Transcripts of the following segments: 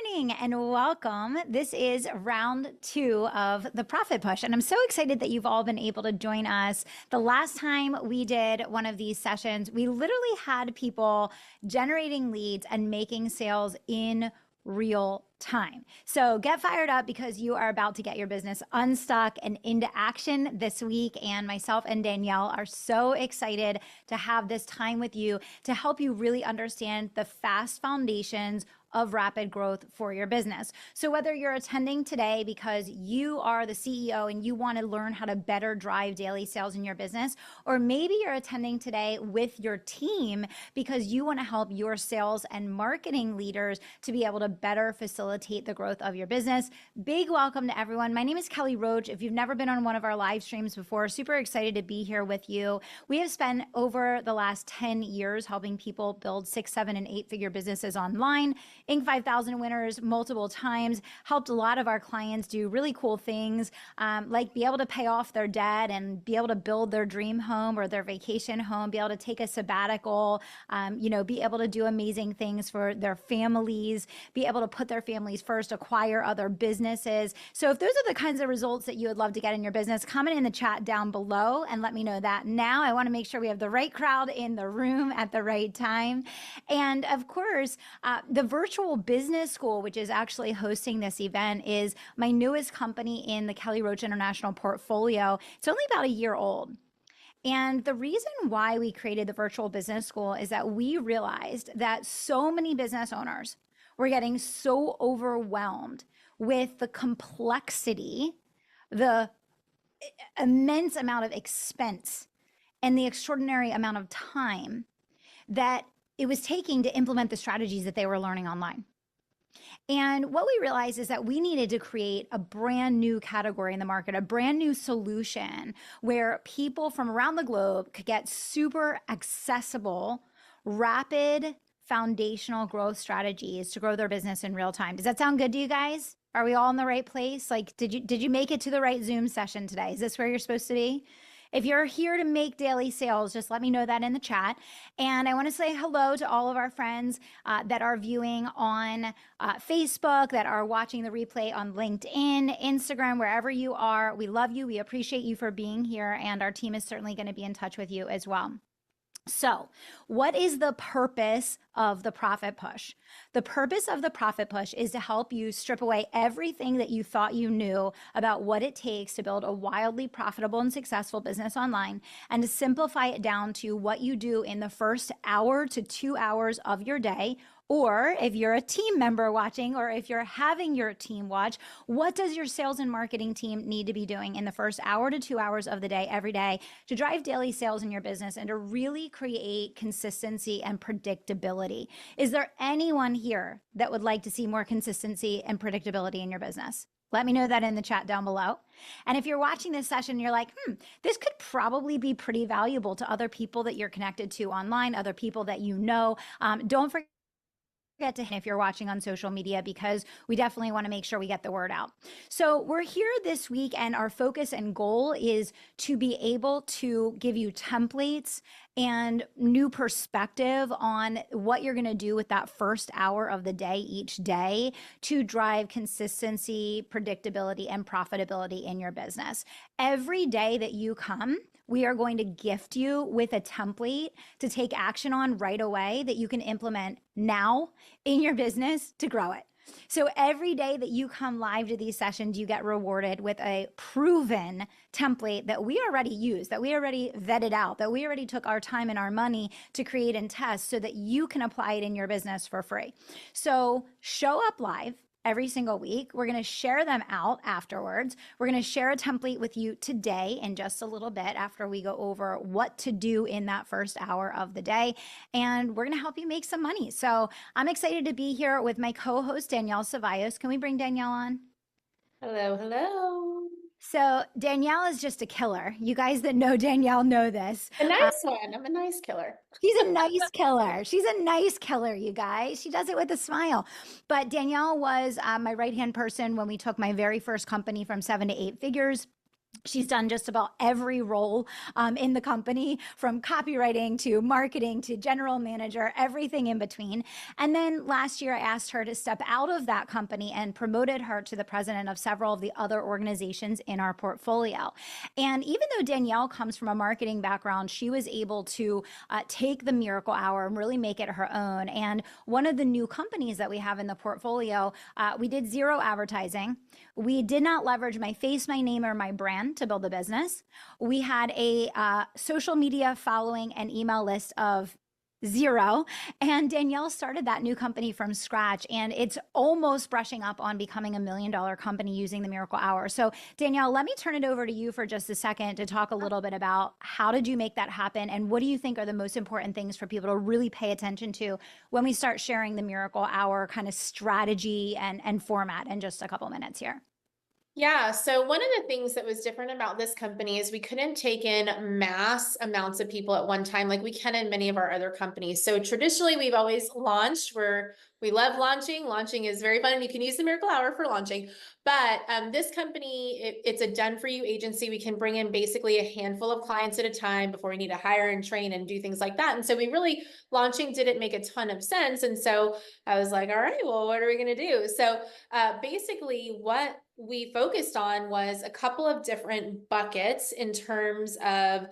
morning and welcome. This is round 2 of the Profit Push, and I'm so excited that you've all been able to join us. The last time we did one of these sessions, we literally had people generating leads and making sales in real time. So get fired up because you are about to get your business unstuck and into action this week. And myself and Danielle are so excited to have this time with you to help you really understand the fast foundations of rapid growth for your business. So whether you're attending today because you are the CEO and you want to learn how to better drive daily sales in your business, or maybe you're attending today with your team because you want to help your sales and marketing leaders to be able to better facilitate the growth of your business. Big welcome to everyone. My name is Kelly Roach. If you've never been on one of our live streams before, super excited to be here with you. We have spent over the last 10 years helping people build 6, 7, and 8-figure businesses online. Inc. 5000 winners multiple times, helped a lot of our clients do really cool things, like be able to pay off their debt and be able to build their dream home or their vacation home, be able to take a sabbatical, be able to do amazing things for their families, be able to put their families first, acquire other businesses. So if those are the kinds of results that you would love to get in your business, comment in the chat down below and let me know that now. I want to make sure we have the right crowd in the room at the right time. And of course, the Virtual Business School, which is actually hosting this event, is my newest company in the Kelly Roach International portfolio. It's only about a year old. And the reason why we created the Virtual Business School is that we realized that so many business owners were getting so overwhelmed with the complexity, the immense amount of expense, and the extraordinary amount of time that it was taking to implement the strategies that they were learning online. And what we realized is that we needed to create a brand new category in the market, a brand new solution where people from around the globe could get super accessible, rapid, foundational growth strategies to grow their business in real time. Does that sound good to you guys? Are we all in the right place? Like, did you make it to the right Zoom session today? Is this where you're supposed to be? If you're here to make daily sales, just let me know that in the chat. And I want to say hello to all of our friends that are viewing on Facebook, that are watching the replay on LinkedIn, Instagram, wherever you are. We love you. We appreciate you for being here. And our team is certainly going to be in touch with you as well. So what is the purpose of the Profit Push? The purpose of the Profit Push is to help you strip away everything that you thought you knew about what it takes to build a wildly profitable and successful business online, and to simplify it down to what you do in the first hour to 2 hours of your day. Or if you're a team member watching, or if you're having your team watch, what does your sales and marketing team need to be doing in the first hour to 2 hours of the day, every day, to drive daily sales in your business and to really create consistency and predictability? Is there anyone here that would like to see more consistency and predictability in your business? Let me know that in the chat down below. And if you're watching this session, you're like, this could probably be pretty valuable to other people that you're connected to online, other people that you know. Don't forget to hit if you're watching on social media, because we definitely want to make sure we get the word out. So we're here this week, and our focus and goal is to be able to give you templates and new perspective on what you're going to do with that first hour of the day each day to drive consistency, predictability, and profitability in your business. Every day that you come, we are going to gift you with a template to take action on right away that you can implement now in your business to grow it. So every day that you come live to these sessions, you get rewarded with a proven template that we already use, that we already vetted out, that we already took our time and our money to create and test so that you can apply it in your business for free. So show up live every single week. We're going to share them out afterwards. We're going to share a template with you today in just a little bit after we go over what to do in that first hour of the day. And we're going to help you make some money. So I'm excited to be here with my co-host, Danielle Cevallos. Can we bring Danielle on? Hello, hello. So Danielle is just a killer. You guys that know Danielle know this. A nice one. I'm a nice killer. She's a nice killer. She's a nice killer, you guys. She does it with a smile. But Danielle was my right-hand person when we took my very first company from 7 to 8 figures. She's done just about every role in the company, from copywriting to marketing to general manager, everything in between. And then last year, I asked her to step out of that company and promoted her to the president of several of the other organizations in our portfolio. And even though Danielle comes from a marketing background, she was able to take the Miracle Hour and really make it her own. And one of the new companies that we have in the portfolio, we did zero advertising. We did not leverage my face, my name, or my brand to build a business. We had a social media following and email list of zero. And Danielle started that new company from scratch. And it's almost brushing up on becoming $1 million company using the Miracle Hour. So, Danielle, let me turn it over to you for just a second to talk a little bit about how did you make that happen? And what do you think are the most important things for people to really pay attention to when we start sharing the Miracle Hour kind of strategy and format in just a couple minutes here? Yeah, so one of the things that was different about this company is we couldn't take in mass amounts of people at one time like we can in many of our other companies. So traditionally, we've always launched where we love launching. Launching is very fun. You can use the Miracle Hour for launching. But this company, it's a done-for-you agency. We can bring in basically a handful of clients at a time before we need to hire and train and do things like that. And so we really, launching didn't make a ton of sense. And so I was like, all right, well, what are we going to do? So basically what we focused on was a couple of different buckets in terms of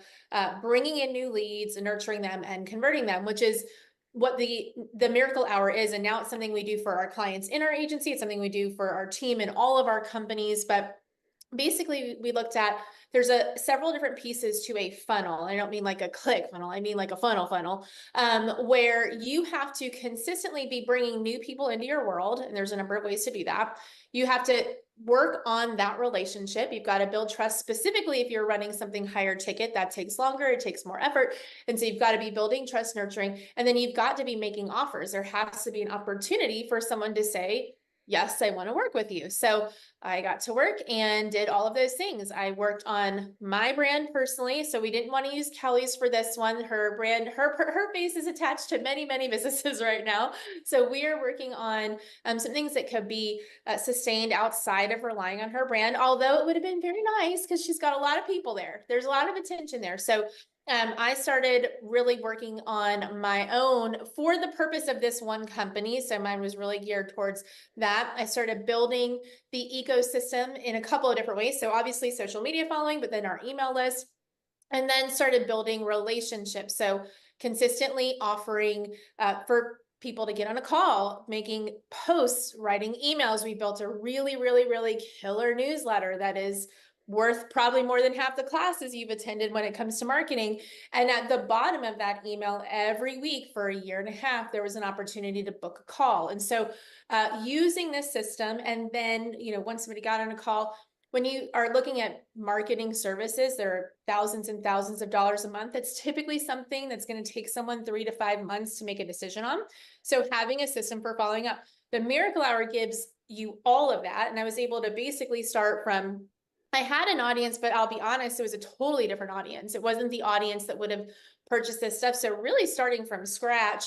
bringing in new leads and nurturing them and converting them, which is what the Miracle Hour is. And now it's something we do for our clients in our agency. It's something we do for our team in all of our companies. But basically we looked at, there's several different pieces to a funnel. I don't mean like a click funnel. I mean like a funnel, where you have to consistently be bringing new people into your world. And there's a number of ways to do that. You have to work on that relationship. You've got to build trust, specifically if you're running something higher ticket. That takes longer, it takes more effort. And so you've got to be building trust, nurturing, and then you've got to be making offers. There has to be an opportunity for someone to say, yes, I want to work with you. So I got to work and did all of those things. I worked on my brand personally. So we didn't want to use Kelly's for this one. Her brand, her face is attached to many, many businesses right now. So we are working on some things that could be sustained outside of relying on her brand, although it would have been very nice because she's got a lot of people there. There's a lot of attention there. So I started really working on my own for the purpose of this one company. So mine was really geared towards that. I started building the ecosystem in a couple of different ways. So obviously social media following, but then our email list, and then started building relationships. So consistently offering for people to get on a call, making posts, writing emails. We built a really, really, really killer newsletter that is worth probably more than half the classes you've attended when it comes to marketing. And at the bottom of that email, every week for a year and a half, there was an opportunity to book a call. And so using this system, and then, once somebody got on a call, when you are looking at marketing services, there are thousands and thousands of dollars a month. It's typically something that's going to take someone 3 to 5 months to make a decision on. So having a system for following up, the Miracle Hour gives you all of that. And I was able to basically start from, I had an audience, but I'll be honest, it was a totally different audience. It wasn't the audience that would have purchased this stuff. So really starting from scratch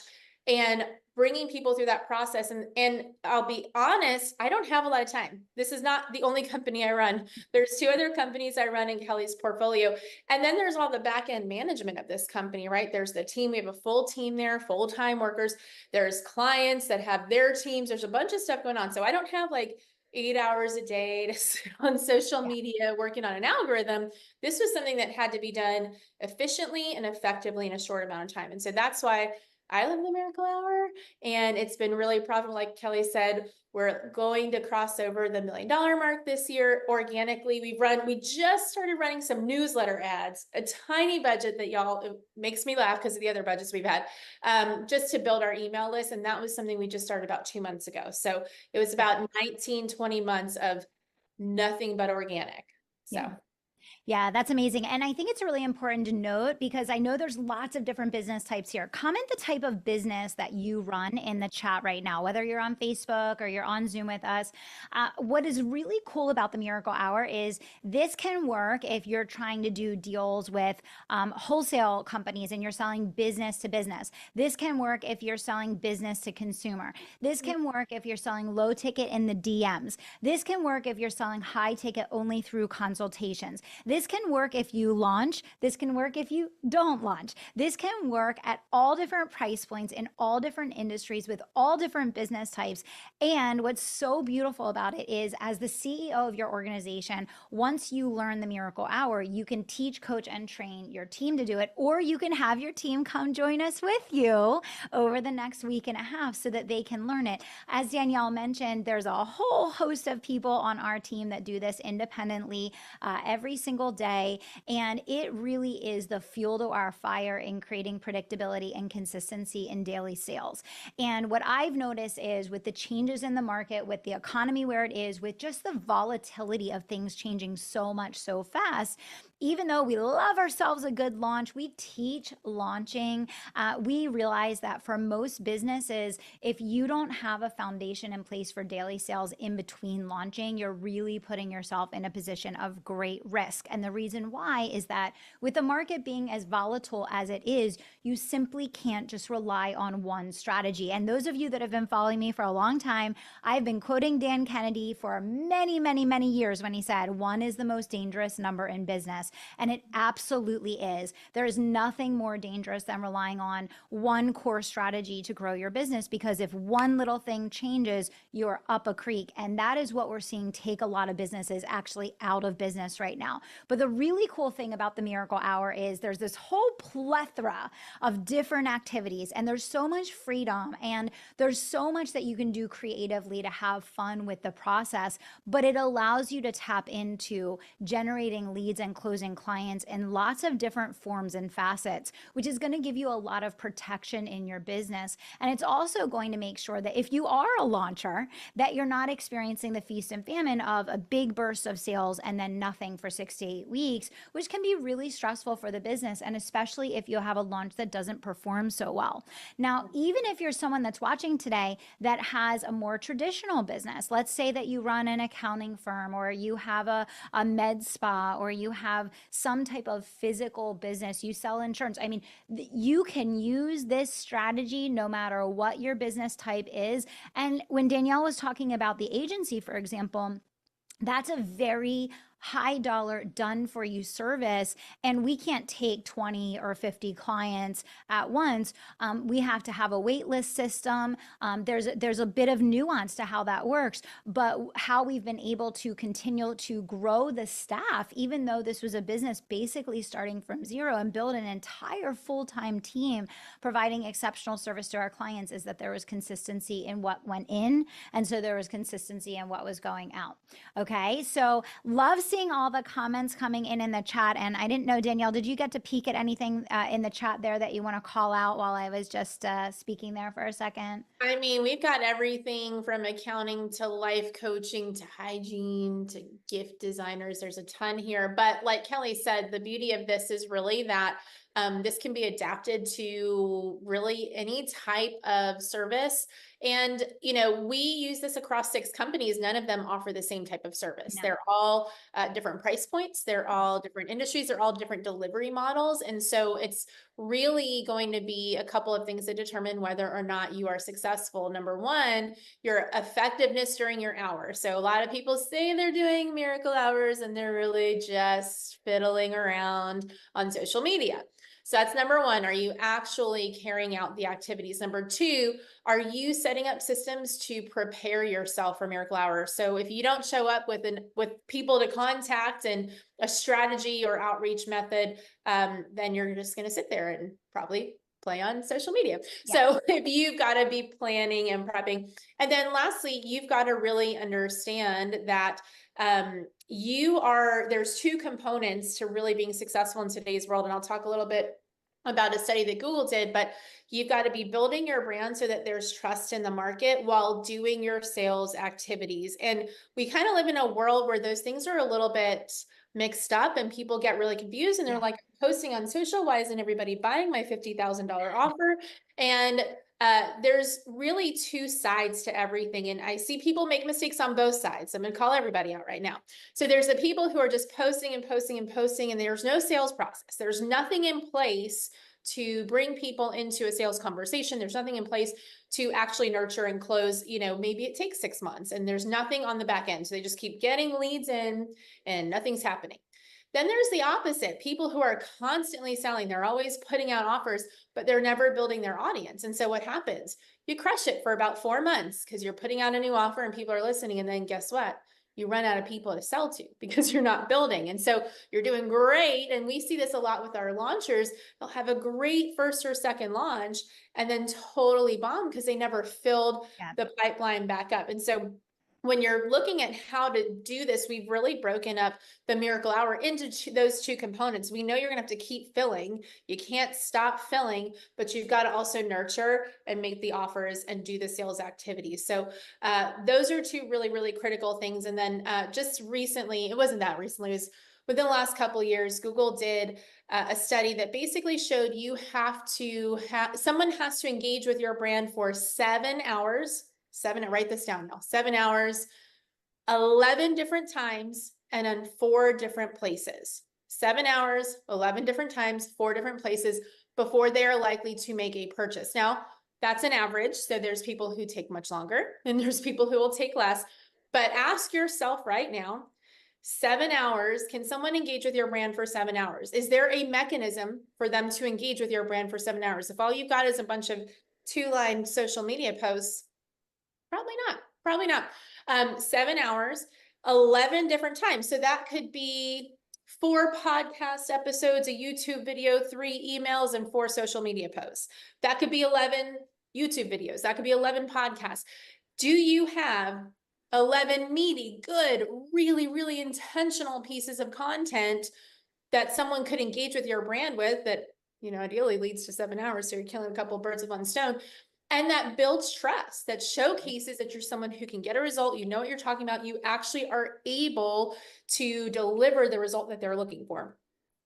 and bringing people through that process. And I'll be honest, I don't have a lot of time. This is not the only company I run. There's 2 other companies I run in Kelly's portfolio. And then there's all the back end management of this company, right? There's the team. We have a full team there, full-time workers. There's clients that have their teams. There's a bunch of stuff going on. So I don't have like 8 hours a day to sit on social media working on an algorithm. This was something that had to be done efficiently and effectively in a short amount of time. And so that's why I love the Miracle Hour, and it's been really profitable. Like Kelly said, we're going to cross over the $1 million mark this year organically. We just started running some newsletter ads, a tiny budget that it makes me laugh because of the other budgets we've had, just to build our email list. And that was something we just started about 2 months ago. So it was about 19, 20 months of nothing but organic. So. Yeah. Yeah, that's amazing. And I think it's really important to note because I know there's lots of different business types here. Comment the type of business that you run in the chat right now, whether you're on Facebook or you're on Zoom with us. What is really cool about the Miracle Hour is this can work if you're trying to do deals with wholesale companies and you're selling business to business. This can work if you're selling business to consumer. This can work if you're selling low ticket in the DMs. This can work if you're selling high ticket only through consultations. This can work if you launch. This can work if you don't launch. This can work at all different price points in all different industries with all different business types. And what's so beautiful about it is, as the CEO of your organization, once you learn the Miracle Hour, you can teach, coach, and train your team to do it, or you can have your team come join us with you over the next week and a half so that they can learn it. As Danielle mentioned, there's a whole host of people on our team that do this independently every single day. And it really is the fuel to our fire in creating predictability and consistency in daily sales. And what I've noticed is, with the changes in the market, with the economy where it is, with just the volatility of things changing so much so fast, even though we love ourselves a good launch, we teach launching. We realize that for most businesses, if you don't have a foundation in place for daily sales in between launching, you're really putting yourself in a position of great risk. And the reason why is that with the market being as volatile as it is, you simply can't just rely on one strategy. And those of you that have been following me for a long time, I've been quoting Dan Kennedy for many, many, many years when he said, one is the most dangerous number in business. And it absolutely is. There is nothing more dangerous than relying on one core strategy to grow your business, because if one little thing changes, you're up a creek. And that is what we're seeing take a lot of businesses actually out of business right now. But the really cool thing about the Miracle Hour is there's this whole plethora of different activities, and there's so much freedom, and there's so much that you can do creatively to have fun with the process, but it allows you to tap into generating leads and closing clients in lots of different forms and facets, which is going to give you a lot of protection in your business. And it's also going to make sure that if you are a launcher, that you're not experiencing the feast and famine of a big burst of sales and then nothing for 6 to 8 weeks, which can be really stressful for the business. And especially if you have a launch that doesn't perform so well. Now, even if you're someone that's watching today that has a more traditional business, let's say that you run an accounting firm, or you have a med spa, or you have some type of physical business, you sell insurance. I mean, you can use this strategy no matter what your business type is. And when Danielle was talking about the agency, for example, that's a very high dollar done for you service, and we can't take 20 or 50 clients at once. We have to have a wait list system. There's a bit of nuance to how that works, but how we've been able to continue to grow the staff, even though this was a business basically starting from zero, and build an entire full-time team providing exceptional service to our clients, is that there was consistency in what went in, and so there was consistency in what was going out. Okay, so love seeing all the comments coming in the chat. And I didn't know, Danielle, did you get to peek at anything in the chat there that you want to call out while I was just speaking there for a second? I mean, we've got everything from accounting to life coaching to hygiene to gift designers. There's a ton here. But like Kelly said, the beauty of this is really that this can be adapted to really any type of service. And, you know, we use this across 6 companies. None of them offer the same type of service. No. They're all different price points. They're all different industries. They're all different delivery models. And so it's really going to be a couple of things that determine whether or not you are successful. Number one, your effectiveness during your hours. So a lot of people say they're doing miracle hours and they're really just fiddling around on social media. So that's number one. Are you actually carrying out the activities? Number two, are you setting up systems to prepare yourself for miracle hours? So if you don't show up with people to contact and a strategy or outreach method, then you're just going to sit there and probably play on social media. Yeah. So if you've got to be planning and prepping. And then lastly, you've got to really understand that there's 2 components to really being successful in today's world. And I'll talk a little bit about a study that Google did, but you've got to be building your brand so that there's trust in the market while doing your sales activities. And we kind of live in a world where those things are a little bit mixed up and people get really confused and they're Yeah. like posting on social, why isn't everybody buying my $50,000 offer? And there's really two sides to everything. And I see people make mistakes on both sides. I'm going to call everybody out right now. So there's the people who are just posting and posting and posting, and there's no sales process. There's nothing in place to bring people into a sales conversation. There's nothing in place to actually nurture and close. Maybe it takes 6 months and there's nothing on the back end. So they just keep getting leads in and nothing's happening. Then there's the opposite, people who are constantly selling. They're always putting out offers, but they're never building their audience. And so what happens? You crush it for about 4 months because you're putting out a new offer and people are listening. And then guess what? You run out of people to sell to because you're not building. And so you're doing great. And we see this a lot with our launchers. They'll have a great first or second launch and then totally bomb because they never filled Yeah. the pipeline back up. And so when you're looking at how to do this, we've really broken up the Miracle Hour into those two components. We know you're going to have to keep filling. You can't stop filling, but you've got to also nurture and make the offers and do the sales activities. So those are two really, really critical things. And then just recently, it wasn't that recently, it was within the last couple of years, Google did a study that basically showed you have to have, someone has to engage with your brand for 7 hours. Write this down now, 7 hours, 11 different times, and in 4 different places. 7 hours, 11 different times, 4 different places before they are likely to make a purchase. Now, that's an average. So there's people who take much longer and there's people who will take less. But ask yourself right now, 7 hours, can someone engage with your brand for 7 hours? Is there a mechanism for them to engage with your brand for 7 hours? If all you've got is a bunch of 2-line social media posts, probably not. Probably not. 7 hours, 11 different times. So that could be 4 podcast episodes, a YouTube video, 3 emails, and 4 social media posts. That could be 11 YouTube videos. That could be 11 podcasts. Do you have 11 meaty, good, really, really intentional pieces of content that someone could engage with your brand with that, ideally leads to 7 hours? So you're killing a couple of birds with one stone. And that builds trust, that showcases that you're someone who can get a result, you know what you're talking about, you actually are able to deliver the result that they're looking for.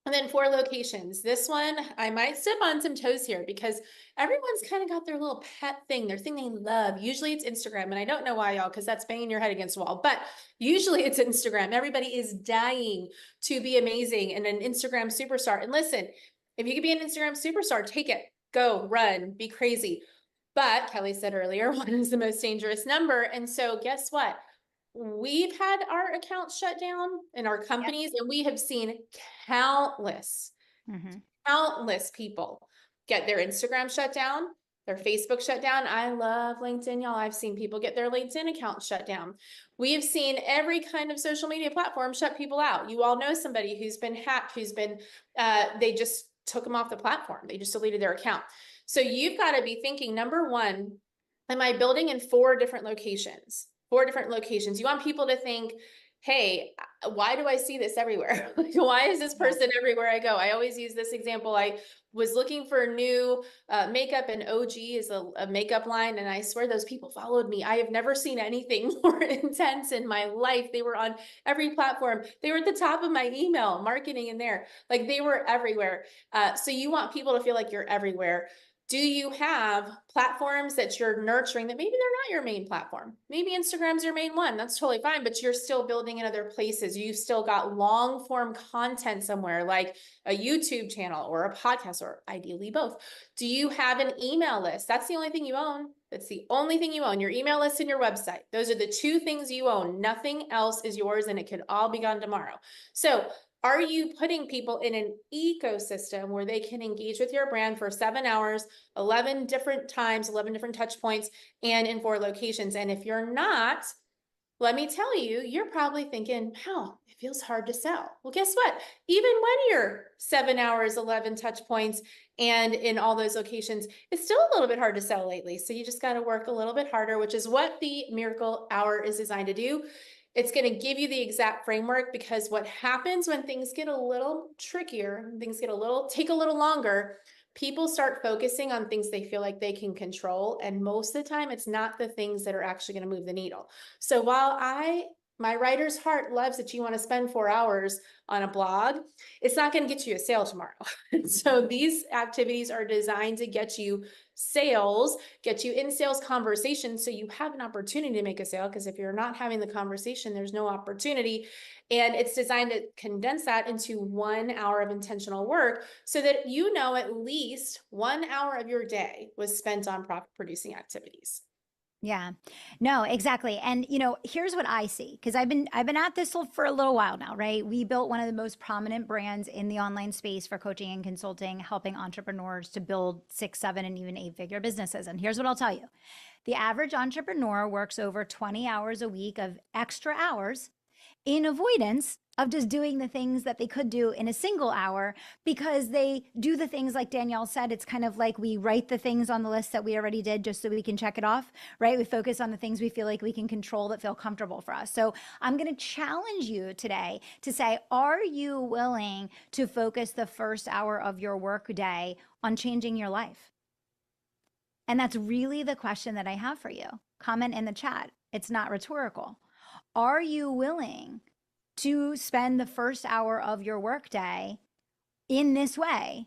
And then 4 locations. This one, I might step on some toes here because everyone's kind of got their little pet thing, their thing they love. Usually it's Instagram. And I don't know why, y'all, because that's banging your head against the wall. But usually it's Instagram. Everybody is dying to be amazing and an Instagram superstar. And listen, if you could be an Instagram superstar, take it. Go, run, be crazy. But Kelly said earlier, 1 is the most dangerous number. And so guess what? We've had our accounts shut down in our companies, and we have seen countless, countless people get their Instagram shut down, their Facebook shut down. I love LinkedIn, y'all. I've seen people get their LinkedIn account shut down. We have seen every kind of social media platform shut people out. You all know somebody who's been hacked, who's been, they just took them off the platform. They just deleted their account. So you've got to be thinking, number one, am I building in 4 different locations? 4 different locations. You want people to think, hey, why do I see this everywhere? Why is this person everywhere I go? I always use this example. I was looking for new makeup, and OG is a makeup line. And I swear those people followed me. I have never seen anything more intense in my life. They were on every platform. They were at the top of my email marketing in there. Like they were everywhere. So you want people to feel like you're everywhere. Do you have platforms that you're nurturing that maybe they're not your main platform? Maybe Instagram's your main one. That's totally fine, but you're still building in other places. You've still got long form content somewhere like a YouTube channel or a podcast, or ideally both. Do you have an email list? That's the only thing you own. That's the only thing you own, your email list and your website. Those are the 2 things you own. Nothing else is yours, and it could all be gone tomorrow. So are you putting people in an ecosystem where they can engage with your brand for 7 hours, 11 different times, 11 different touch points, and in 4 locations? And if you're not, let me tell you, you're probably thinking, wow, it feels hard to sell. Well, guess what? Even when you're 7 hours, 11 touch points, and in all those locations, it's still a little bit hard to sell lately. So you just got to work a little bit harder, which is what the Miracle Hour is designed to do. It's going to give you the exact framework, because what happens when things get a little trickier, things get take a little longer, people start focusing on things they feel like they can control. And most of the time, it's not the things that are actually going to move the needle. So while I My writer's heart loves that you want to spend 4 hours on a blog. It's not going to get you a sale tomorrow. So these activities are designed to get you sales, get you in sales conversations so you have an opportunity to make a sale. Because if you're not having the conversation, there's no opportunity. And it's designed to condense that into 1 hour of intentional work so that you know at least 1 hour of your day was spent on profit producing activities. Yeah, no, exactly. And here's what I see, because I've been at this for a little while now, right? We built one of the most prominent brands in the online space for coaching and consulting, helping entrepreneurs to build 6, 7, and even 8-figure businesses. And here's what I'll tell you. The average entrepreneur works over 20 hours a week of extra hours in avoidance of just doing the things that they could do in a single hour, because they do the things like Danielle said. It's kind of like we write the things on the list that we already did just so we can check it off, right? We focus on the things we feel like we can control, that feel comfortable for us. So I'm going to challenge you today to say, are you willing to focus the first hour of your work day on changing your life? And that's really the question that I have for you. Comment in the chat. It's not rhetorical. Are you willing to spend the first hour of your workday in this way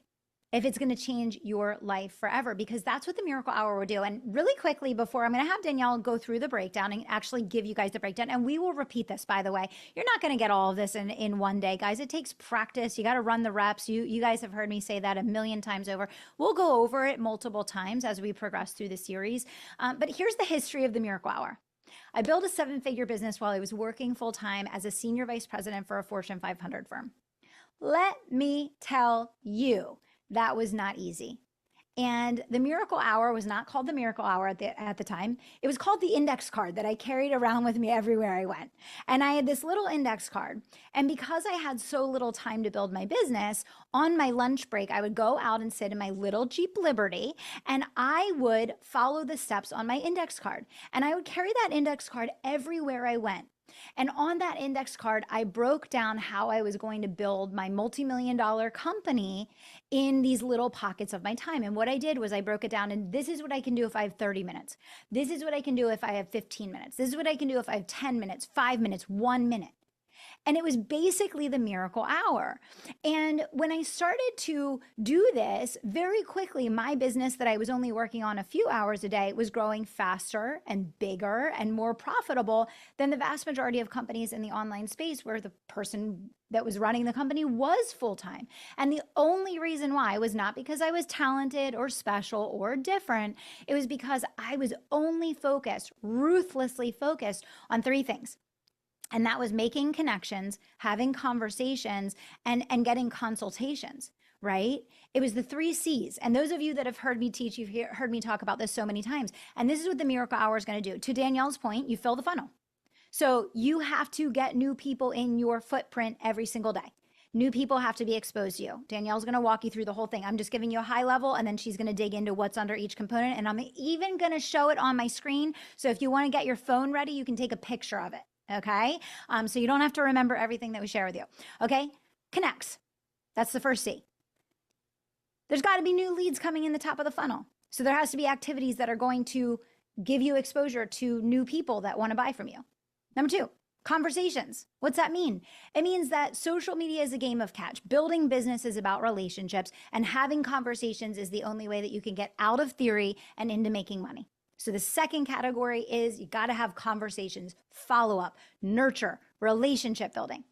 if it's going to change your life forever? Because that's what the Miracle Hour will do. And really quickly, before I'm going to have Danielle go through the breakdown and actually give you guys the breakdown. And we will repeat this, by the way. You're not going to get all of this in one day, guys. It takes practice. You got to run the reps. You guys have heard me say that a million times over. We'll go over it multiple times as we progress through the series. But here's the history of the Miracle Hour. I built a 7-figure business while I was working full-time as a senior vice president for a Fortune 500 firm. Let me tell you, that was not easy. And the Miracle Hour was not called the Miracle Hour at the time. It was called the index card that I carried around with me everywhere I went. And I had this little index card. And because I had so little time to build my business, on my lunch break, I would go out and sit in my little Jeep Liberty, and I would follow the steps on my index card. And I would carry that index card everywhere I went. And on that index card, I broke down how I was going to build my multi-million-dollar company in these little pockets of my time. And what I did was I broke it down, and this is what I can do if I have 30 minutes. This is what I can do if I have 15 minutes. This is what I can do if I have 10 minutes, 5 minutes, 1 minute. And it was basically the Miracle Hour. And when I started to do this, very quickly, my business that I was only working on a few hours a day was growing faster and bigger and more profitable than the vast majority of companies in the online space, where the person that was running the company was full-time. And the only reason why was not because I was talented or special or different. It was because I was only focused, ruthlessly focused on 3 things. And that was making connections, having conversations, and getting consultations, right? It was the 3 C's. And those of you that have heard me teach, you've heard me talk about this so many times. And this is what the Miracle Hour is going to do. To Danielle's point, you fill the funnel. So you have to get new people in your footprint every single day. New people have to be exposed to you. Danielle's going to walk you through the whole thing. I'm just giving you a high level, and then she's going to dig into what's under each component. And I'm even going to show it on my screen. So if you want to get your phone ready, you can take a picture of it. Okay. So you don't have to remember everything that we share with you. Okay. Connects. That's the first C. There's got to be new leads coming in the top of the funnel. So there has to be activities that are going to give you exposure to new people that want to buy from you. Number 2, conversations. What's that mean? It means that social media is a game of catch. Building business is about relationships, and having conversations is the only way that you can get out of theory and into making money. So the second category is you got to have conversations, follow up, nurture, relationship building.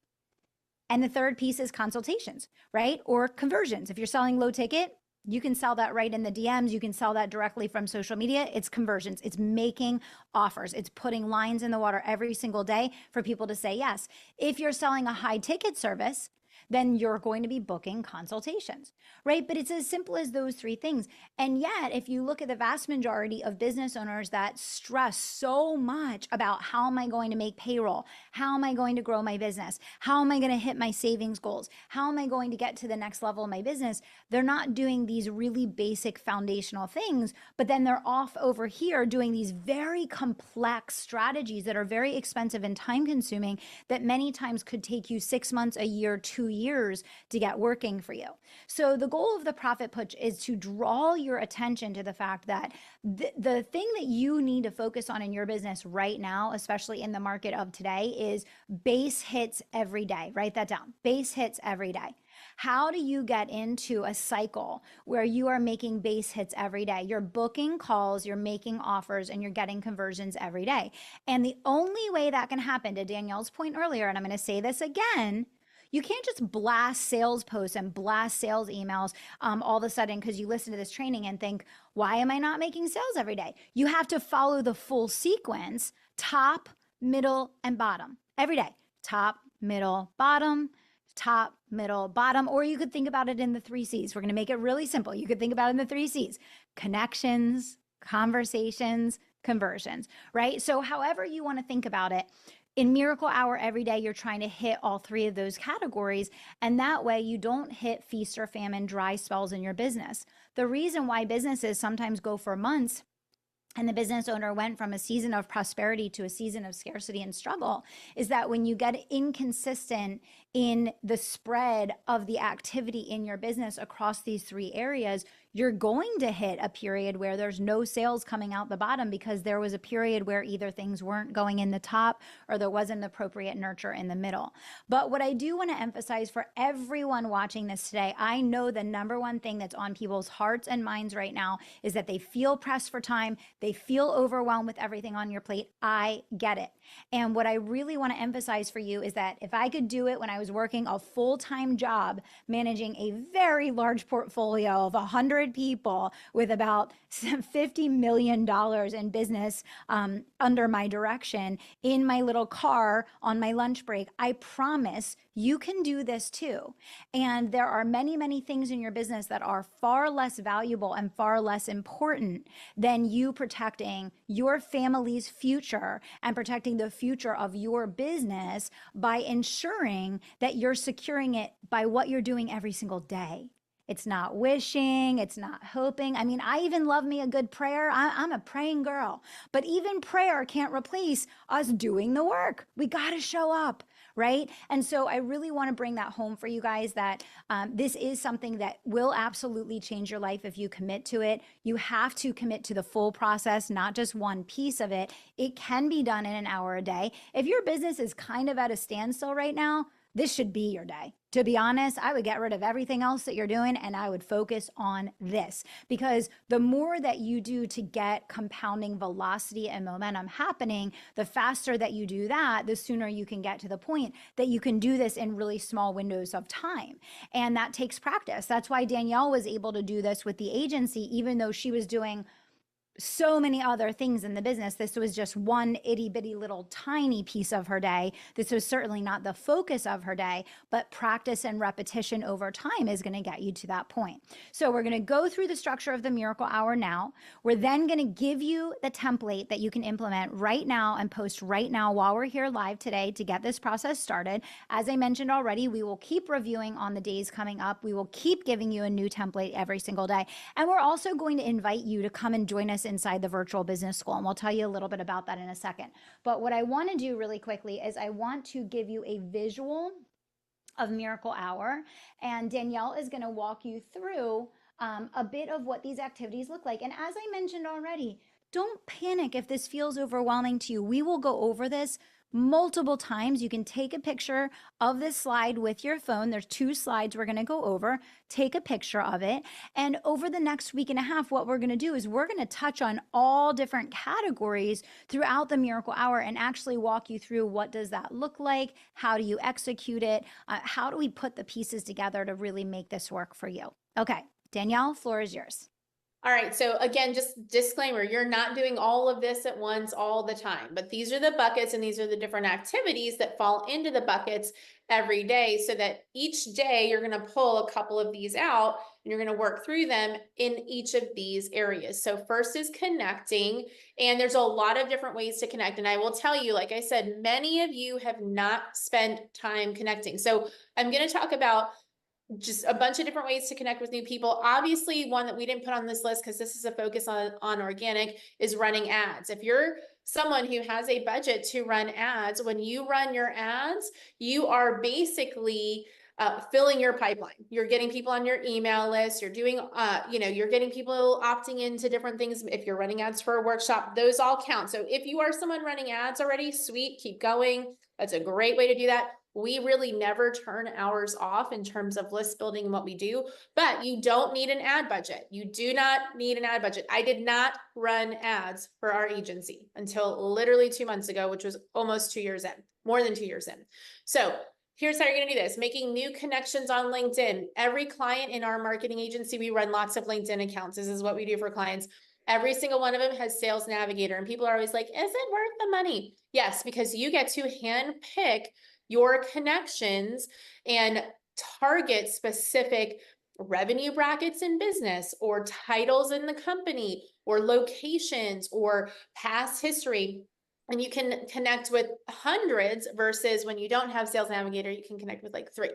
And the third piece is consultations, right? Or conversions. If you're selling low ticket, you can sell that right in the DMs. You can sell that directly from social media. It's conversions. It's making offers. It's putting lines in the water every single day for people to say yes. If you're selling a high ticket service, then you're going to be booking consultations, right? But it's as simple as those 3 things. And yet, if you look at the vast majority of business owners that stress so much about how am I going to make payroll? How am I going to grow my business? How am I going to hit my savings goals? How am I going to get to the next level of my business? They're not doing these really basic foundational things, but then they're off over here doing these very complex strategies that are very expensive and time consuming that many times could take you 6 months, a year, 2 years years to get working for you. So the goal of the profit push is to draw your attention to the fact that the thing that you need to focus on in your business right now, especially in the market of today, is base hits every day. Write that down. Base hits every day. How do you get into a cycle where you are making base hits every day? You're booking calls, you're making offers, and you're getting conversions every day. And the only way that can happen, to Danielle's point earlier, and I'm going to say this again, you can't just blast sales posts and blast sales emails all of a sudden because you listen to this training and think, why am I not making sales every day? You have to follow the full sequence, top, middle, and bottom every day. Top, middle, bottom, top, middle, bottom, or you could think about it in the 3 C's. We're going to make it really simple. You could think about it in the 3 C's: connections, conversations, conversions, right? So however you want to think about it, in Miracle Hour every day, you're trying to hit all 3 of those categories. And that way you don't hit feast or famine, dry spells in your business. The reason why businesses sometimes go for months and the business owner went from a season of prosperity to a season of scarcity and struggle is that when you get inconsistent in the spread of the activity in your business across these 3 areas, you're going to hit a period where there's no sales coming out the bottom because there was a period where either things weren't going in the top or there wasn't appropriate nurture in the middle. But what I do want to emphasize for everyone watching this today, I know the number one thing that's on people's hearts and minds right now is that they feel pressed for time. They feel overwhelmed with everything on your plate. I get it. And what I really want to emphasize for you is that if I could do it when I was working a full-time job, managing a very large portfolio of 100 people with about $50 million in business under my direction in my little car on my lunch break, I promise you can do this too. And there are many, many things in your business that are far less valuable and far less important than you protecting your family's future and protecting the future of your business by ensuring that you're securing it by what you're doing every single day. It's not wishing, it's not hoping. I mean, I even love me a good prayer. I'm a praying girl, but even prayer can't replace us doing the work. We got to show up, right? And so I really want to bring that home for you guys that this is something that will absolutely change your life if you commit to it. You have to commit to the full process, not just one piece of it. It can be done in an hour a day. If your business is kind of at a standstill right now, this should be your day. To be honest, I would get rid of everything else that you're doing and I would focus on this, because the more that you do to get compounding velocity and momentum happening, the faster that you do that, the sooner you can get to the point that you can do this in really small windows of time. And that takes practice. That's why Danielle was able to do this with the agency, even though she was doing so many other things in the business. This was just one itty bitty little tiny piece of her day. This was certainly not the focus of her day, but practice and repetition over time is going to get you to that point. So we're going to go through the structure of the Miracle Hour now. We're then going to give you the template that you can implement right now and post right now while we're here live today to get this process started. As I mentioned already, we will keep reviewing on the days coming up. We will keep giving you a new template every single day. And we're also going to invite you to come and join us inside the Virtual Business School. And we'll tell you a little bit about that in a second. But what I want to do really quickly is I want to give you a visual of Miracle Hour. And Danielle is going to walk you through a bit of what these activities look like. And as I mentioned already, don't panic if this feels overwhelming to you. We will go over this multiple times. You can take a picture of this slide with your phone. There's 2 slides we're going to go over. Take a picture of it. And over the next week and a half, what we're going to do is we're going to touch on all different categories throughout the Miracle Hour and actually walk you through what does that look like? How do you execute it? How do we put the pieces together to really make this work for you? Okay, Danielle, floor is yours. All right. So again, just disclaimer, you're not doing all of this at once all the time, but these are the buckets and these are the different activities that fall into the buckets every day, so that each day you're going to pull a couple of these out and you're going to work through them in each of these areas. So first is connecting, and there's a lot of different ways to connect. And I will tell you, like I said, many of you have not spent time connecting. So I'm going to talk about just a bunch of different ways to connect with new people. Obviously, one that we didn't put on this list because this is a focus on organic is running ads. If you're someone who has a budget to run ads, when you run your ads, you are basically filling your pipeline. You're getting people on your email list. You're doing, you're getting people opting into different things. If you're running ads for a workshop, those all count. So if you are someone running ads already, sweet, keep going. That's a great way to do that. We really never turn ours off in terms of list building and what we do, but you don't need an ad budget. You do not need an ad budget. I did not run ads for our agency until literally 2 months ago, which was almost 2 years in, more than 2 years in. So here's how you're going to do this. Making new connections on LinkedIn. Every client in our marketing agency, we run lots of LinkedIn accounts. This is what we do for clients. Every single one of them has Sales Navigator, and people are always like, is it worth the money? Yes, because you get to hand pick your connections and target specific revenue brackets in business or titles in the company or locations or past history. And you can connect with hundreds versus when you don't have Sales Navigator, you can connect with like 3.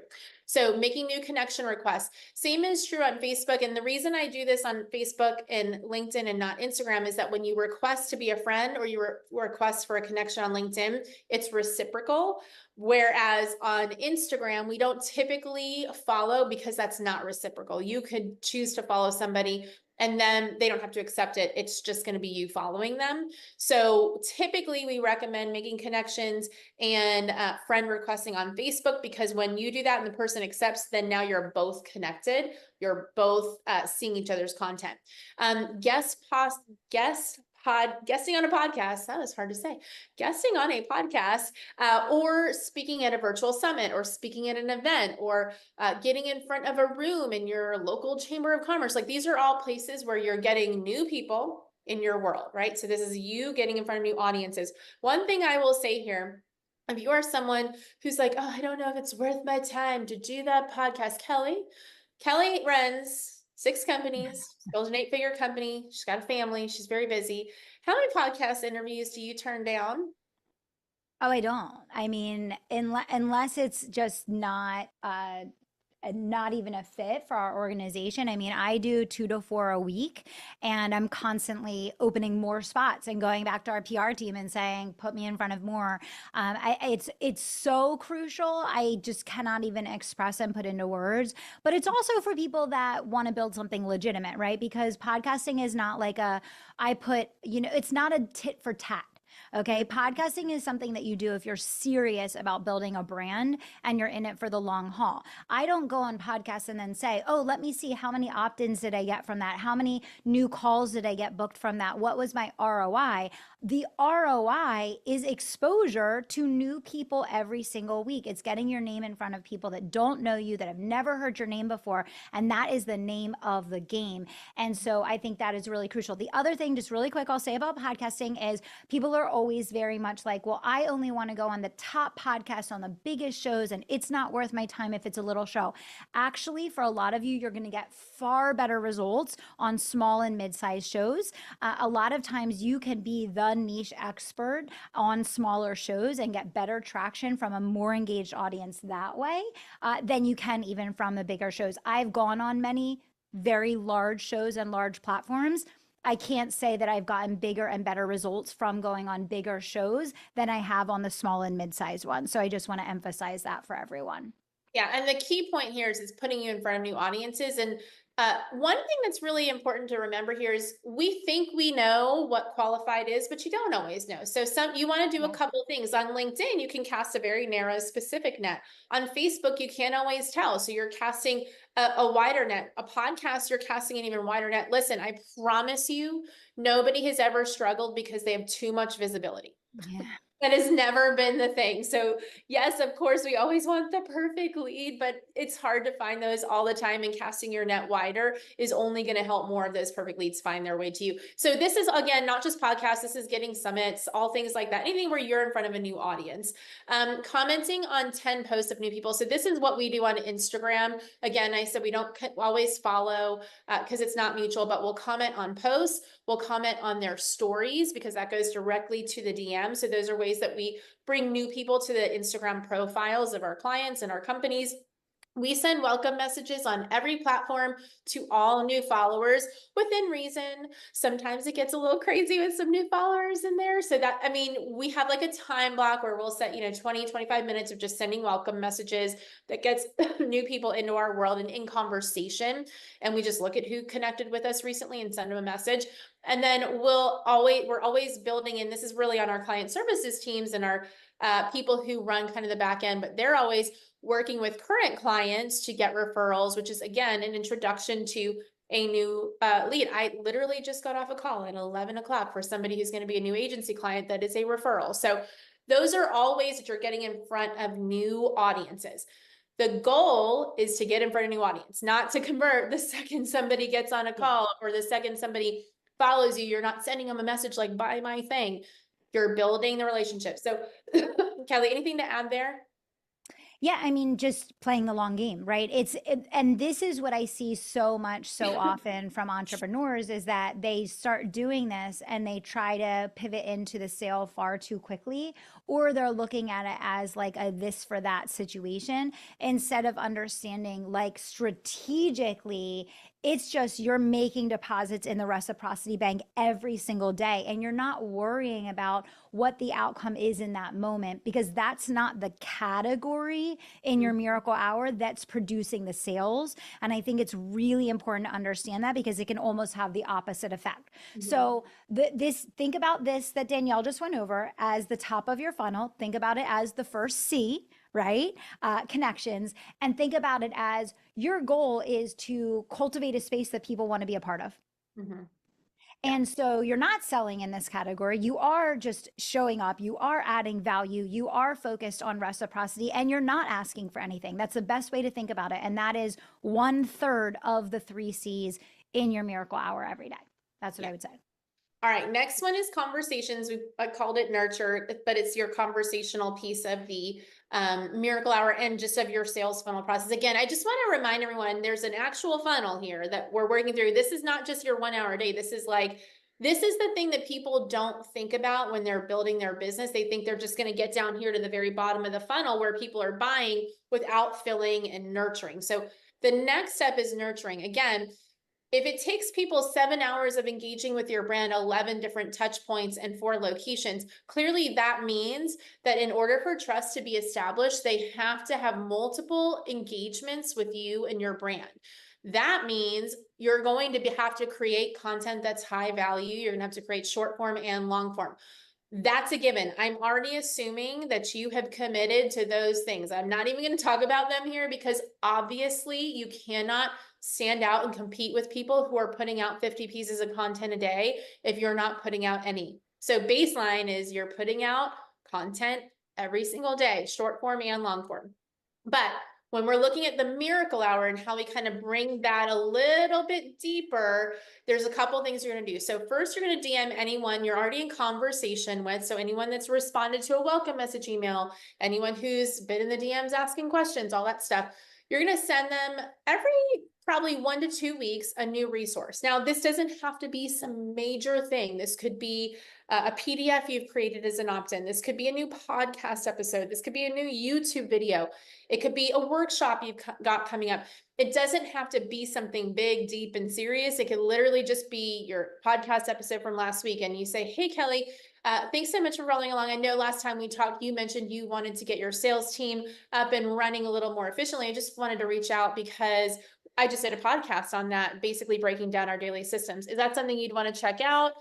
So making new connection requests. Same is true on Facebook. And the reason I do this on Facebook and LinkedIn and not Instagram is that when you request to be a friend or you request for a connection on LinkedIn, it's reciprocal. Whereas on Instagram, we don't typically follow because that's not reciprocal. You could choose to follow somebody and then they don't have to accept it. It's just going to be you following them. So typically we recommend making connections and friend requesting on Facebook, because when you do that and the person accepts, then now you're both connected. You're both seeing each other's content. Guesting on a podcast, that was hard to say, guesting on a podcast, or speaking at a virtual summit or speaking at an event or getting in front of a room in your local chamber of commerce. Like these are all places where you're getting new people in your world, right? So this is you getting in front of new audiences. One thing I will say here, if you are someone who's like, oh, I don't know if it's worth my time to do that podcast, Kelly runs 6 companies, built an 8-figure company. She's got a family. She's very busy. How many podcast interviews do you turn down? Oh, I don't. I mean, unless it's just not even a fit for our organization. I mean, I do 2 to 4 a week, and I'm constantly opening more spots and going back to our PR team and saying, "Put me in front of more." It's so crucial. I just cannot even express and put into words. But it's also for people that want to build something legitimate, right? Because podcasting is not like it's not a tit for tat. Okay. Podcasting is something that you do if you're serious about building a brand and you're in it for the long haul. I don't go on podcasts and then say, oh, let me see how many opt-ins did I get from that? How many new calls did I get booked from that? What was my ROI? The ROI is exposure to new people every single week. It's getting your name in front of people that don't know you, that have never heard your name before. And that is the name of the game. And so I think that is really crucial. The other thing, just really quick, I'll say about podcasting is people are always very much like, well, I only want to go on the top podcasts on the biggest shows, and it's not worth my time if it's a little show. Actually, for a lot of you, you're going to get far better results on small and mid-sized shows. A lot of times you can be the niche expert on smaller shows and get better traction from a more engaged audience that way than you can even from the bigger shows. I've gone on many very large shows and large platforms. I can't say that I've gotten bigger and better results from going on bigger shows than I have on the small and mid-sized ones. So I just want to emphasize that for everyone. Yeah, and the key point here is putting you in front of new audiences. And one thing that's really important to remember here is we think we know what qualified is, but you don't always know. So you want to do a couple things. On LinkedIn, you can cast a very narrow, specific net. On Facebook, you can't always tell. So you're casting a wider net. A podcast, you're casting an even wider net. Listen, I promise you, nobody has ever struggled because they have too much visibility. Yeah. That has never been the thing. So yes, of course, we always want the perfect lead, but it's hard to find those all the time, and casting your net wider is only going to help more of those perfect leads find their way to you. So this is, again, not just podcasts, this is getting summits, all things like that, anything where you're in front of a new audience. Commenting on 10 posts of new people. So this is what we do on Instagram. Again, I said we don't always follow because it's not mutual, but we'll comment on posts. We'll comment on their stories because that goes directly to the DM. So those are ways that we bring new people to the Instagram profiles of our clients and our companies. We send welcome messages on every platform to all new followers within reason. Sometimes it gets a little crazy with some new followers in there. So that, I mean, we have like a time block where we'll set, 20, 25 minutes of just sending welcome messages that gets new people into our world and in conversation. And we just look at who connected with us recently and send them a message. And then we're always building, and this is really on our client services teams and our people who run kind of the back end, but they're always working with current clients to get referrals, which is again an introduction to a new lead. I literally just got off a call at 11 o'clock for somebody who's going to be a new agency client that is a referral. So those are all ways that you're getting in front of new audiences. The goal is to get in front of a new audience, not to convert the second somebody gets on a call or the second somebody follows you. You're not sending them a message like, buy my thing. You're building the relationship. So Kelly, anything to add there? Yeah, I mean, just playing the long game, right? And this is what I see so much, so often from entrepreneurs is that they start doing this and they try to pivot into the sale far too quickly, or they're looking at it as like a this for that situation instead of understanding like strategically it's just you're making deposits in the reciprocity bank every single day and you're not worrying about what the outcome is in that moment because that's not the category in your miracle hour that's producing the sales. And I think it's really important to understand that because it can almost have the opposite effect. So think about this that Danielle just went over as the top of your funnel. Think about it as the first C, right? Connections, and think about it as your goal is to cultivate a space that people want to be a part of. And so you're not selling in this category. You are just showing up. You are adding value. You are focused on reciprocity and you're not asking for anything. That's the best way to think about it. And that is 1/3 of the 3 C's in your miracle hour every day. That's what I would say. All right, next one is conversations. I called it nurture, but it's your conversational piece of the miracle hour and just of your sales funnel process. Again, I just want to remind everyone there's an actual funnel here that we're working through. This is not just your 1 hour a day. This is the thing that people don't think about when they're building their business. They think they're just going to get down here to the very bottom of the funnel where people are buying without filling and nurturing. So the next step is nurturing. Again, if it takes people 7 hours of engaging with your brand, 11 different touch points and 4 locations, clearly that means that in order for trust to be established, they have to have multiple engagements with you and your brand. That means you're going to have to create content that's high value. You're going to have to create short form and long form. That's a given. I'm already assuming that you have committed to those things. I'm not even going to talk about them here because obviously you cannot stand out and compete with people who are putting out 50 pieces of content a day if you're not putting out any. So baseline is you're putting out content every single day, short form and long form. But when we're looking at the miracle hour and how we kind of bring that a little bit deeper, there's a couple things you're going to do. So first, you're going to DM anyone you're already in conversation with. So anyone that's responded to a welcome message email, anyone who's been in the DMs asking questions, all that stuff. You're going to send them every probably 1 to 2 weeks a new resource. Now, this doesn't have to be some major thing. This could be a PDF you've created as an opt-in. This could be a new podcast episode. This could be a new YouTube video. It could be a workshop you've got coming up. It doesn't have to be something big, deep, and serious. It could literally just be your podcast episode from last week. And you say, hey, Kelly, thanks so much for rolling along. I know last time we talked, you mentioned you wanted to get your sales team up and running a little more efficiently. I just wanted to reach out because I just did a podcast on that, basically breaking down our daily systems. Is that something you'd want to check out?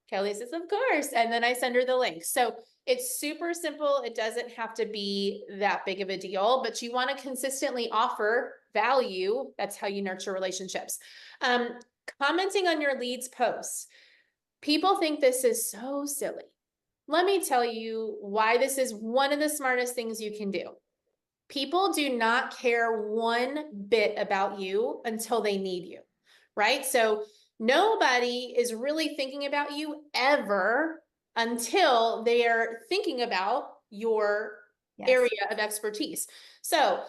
Kelly says, of course. And then I send her the link. So it's super simple. It doesn't have to be that big of a deal, but you want to consistently offer value. That's how you nurture relationships. Commenting on your leads posts. People think this is so silly. Let me tell you why this is one of the smartest things you can do. People do not care one bit about you until they need you, right? So nobody is really thinking about you ever until they are thinking about your area of expertise. So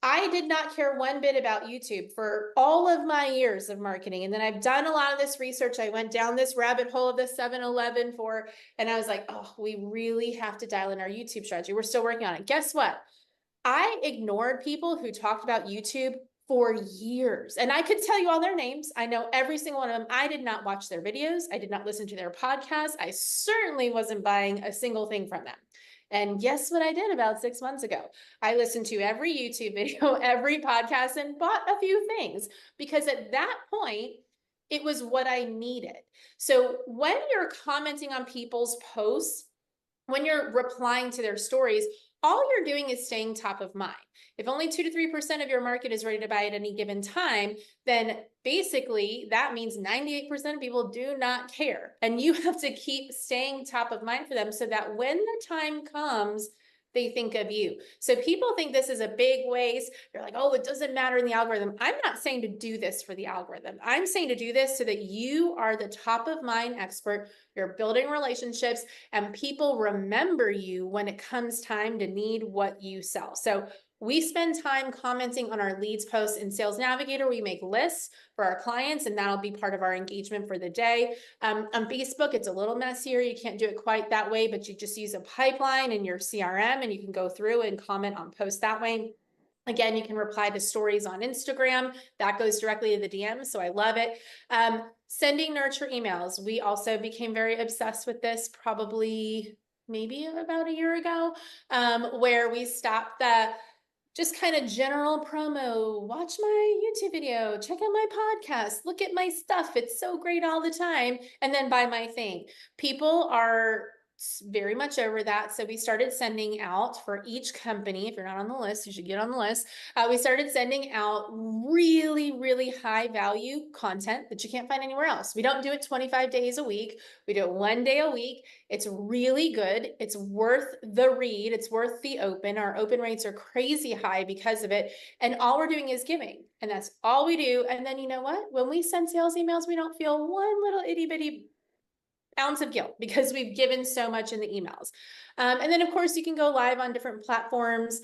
I did not care one bit about YouTube for all of my years of marketing. And then I've done a lot of this research. I went down this rabbit hole of the 7-Eleven and I was like, oh, we really have to dial in our YouTube strategy. We're still working on it. Guess what? I ignored people who talked about YouTube for years, and I could tell you all their names. I know every single one of them. I did not watch their videos. I did not listen to their podcasts. I certainly wasn't buying a single thing from them. And guess what I did about 6 months ago? I listened to every YouTube video, every podcast, and bought a few things because at that point, it was what I needed. So when you're commenting on people's posts, when you're replying to their stories, all you're doing is staying top of mind. If only 2 to 3% of your market is ready to buy at any given time, then basically that means 98% of people do not care. And you have to keep staying top of mind for them so that when the time comes, they think of you. So people think this is a big waste. They're like, oh, it doesn't matter in the algorithm. I'm not saying to do this for the algorithm. I'm saying to do this so that you are the top of mind expert. You're building relationships and people remember you when it comes time to need what you sell. So we spend time commenting on our leads posts in Sales Navigator. We make lists for our clients, and that'll be part of our engagement for the day. On Facebook, it's a little messier. You can't do it quite that way, but you just use a pipeline in your CRM and you can go through and comment on posts that way. Again, you can reply to stories on Instagram. That goes directly to the DM, so I love it. Sending nurture emails. We also became very obsessed with this probably maybe about a year ago, where we stopped the just kind of general promo, watch my YouTube video, check out my podcast, look at my stuff. It's so great all the time. And then buy my thing. People are very much over that. So we started sending out for each company. If you're not on the list, you should get on the list. We started sending out really, really high value content that you can't find anywhere else. We don't do it 25 days a week. We do it 1 day a week. It's really good. It's worth the read. It's worth the open. Our open rates are crazy high because of it. And all we're doing is giving. And that's all we do. And then you know what? When we send sales emails, we don't feel one little itty bitty ounce of guilt because we've given so much in the emails. And then of course you can go live on different platforms.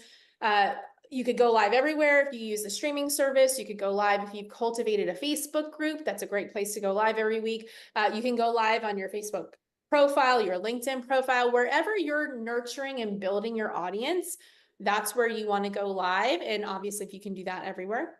You could go live everywhere if you use the streaming service. You could go live if you've cultivated a Facebook group. That's a great place to go live every week. You can go live on your Facebook profile, your LinkedIn profile, wherever you're nurturing and building your audience. That's where you want to go live. And obviously if you can do that everywhere,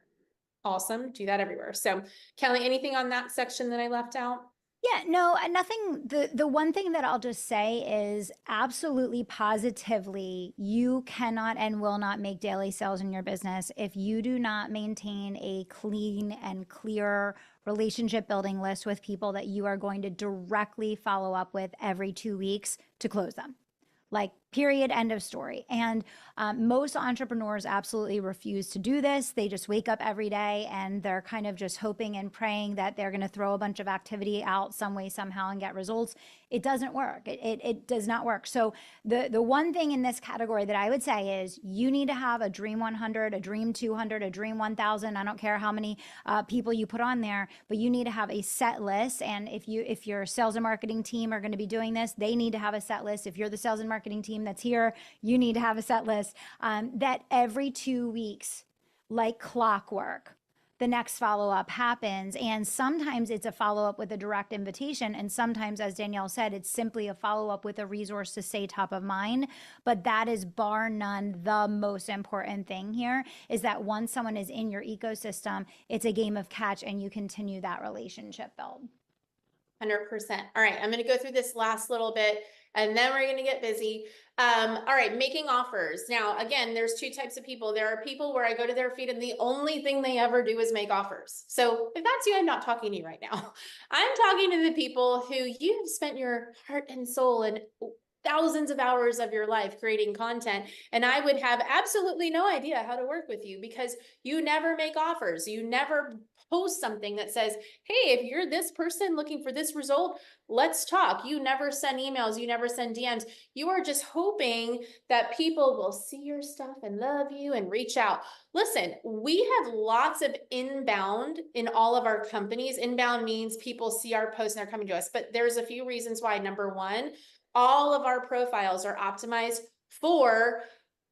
awesome, do that everywhere. So Kelly, anything on that section that I left out? Yeah, no, nothing. The one thing that I'll just say is absolutely positively, you cannot and will not make daily sales in your business if you do not maintain a clean and clear relationship building list with people that you are going to directly follow up with every 2 weeks to close them. Like, period, end of story. And most entrepreneurs absolutely refuse to do this. They just wake up every day and they're kind of just hoping and praying that they're going to throw a bunch of activity out some way, somehow, and get results. It doesn't work. It does not work. So the one thing in this category that I would say is you need to have a dream 100, a dream 200, a dream 1000. I don't care how many people you put on there, but you need to have a set list. And if your sales and marketing team are going to be doing this, they need to have a set list. If you're the sales and marketing team that's here, you need to have a set list that every 2 weeks, like clockwork, the next follow-up happens. And sometimes it's a follow-up with a direct invitation. And sometimes, as Danielle said, it's simply a follow-up with a resource to stay top of mind. But that is bar none the most important thing here, is that once someone is in your ecosystem, it's a game of catch and you continue that relationship build. 100%. All right, I'm going to go through this last little bit and then we're going to get busy. All right, making offers. Now, again, there's two types of people. There are people where I go to their feed and the only thing they ever do is make offers. So if that's you, I'm not talking to you right now. I'm talking to the people who you have spent your heart and soul and thousands of hours of your life creating content. And I would have absolutely no idea how to work with you because you never make offers. You never post something that says, hey, if you're this person looking for this result, let's talk. You never send emails. You never send DMs. You are just hoping that people will see your stuff and love you and reach out. Listen, we have lots of inbound in all of our companies. Inbound means people see our posts and they're coming to us, but there's a few reasons why. Number one, all of our profiles are optimized for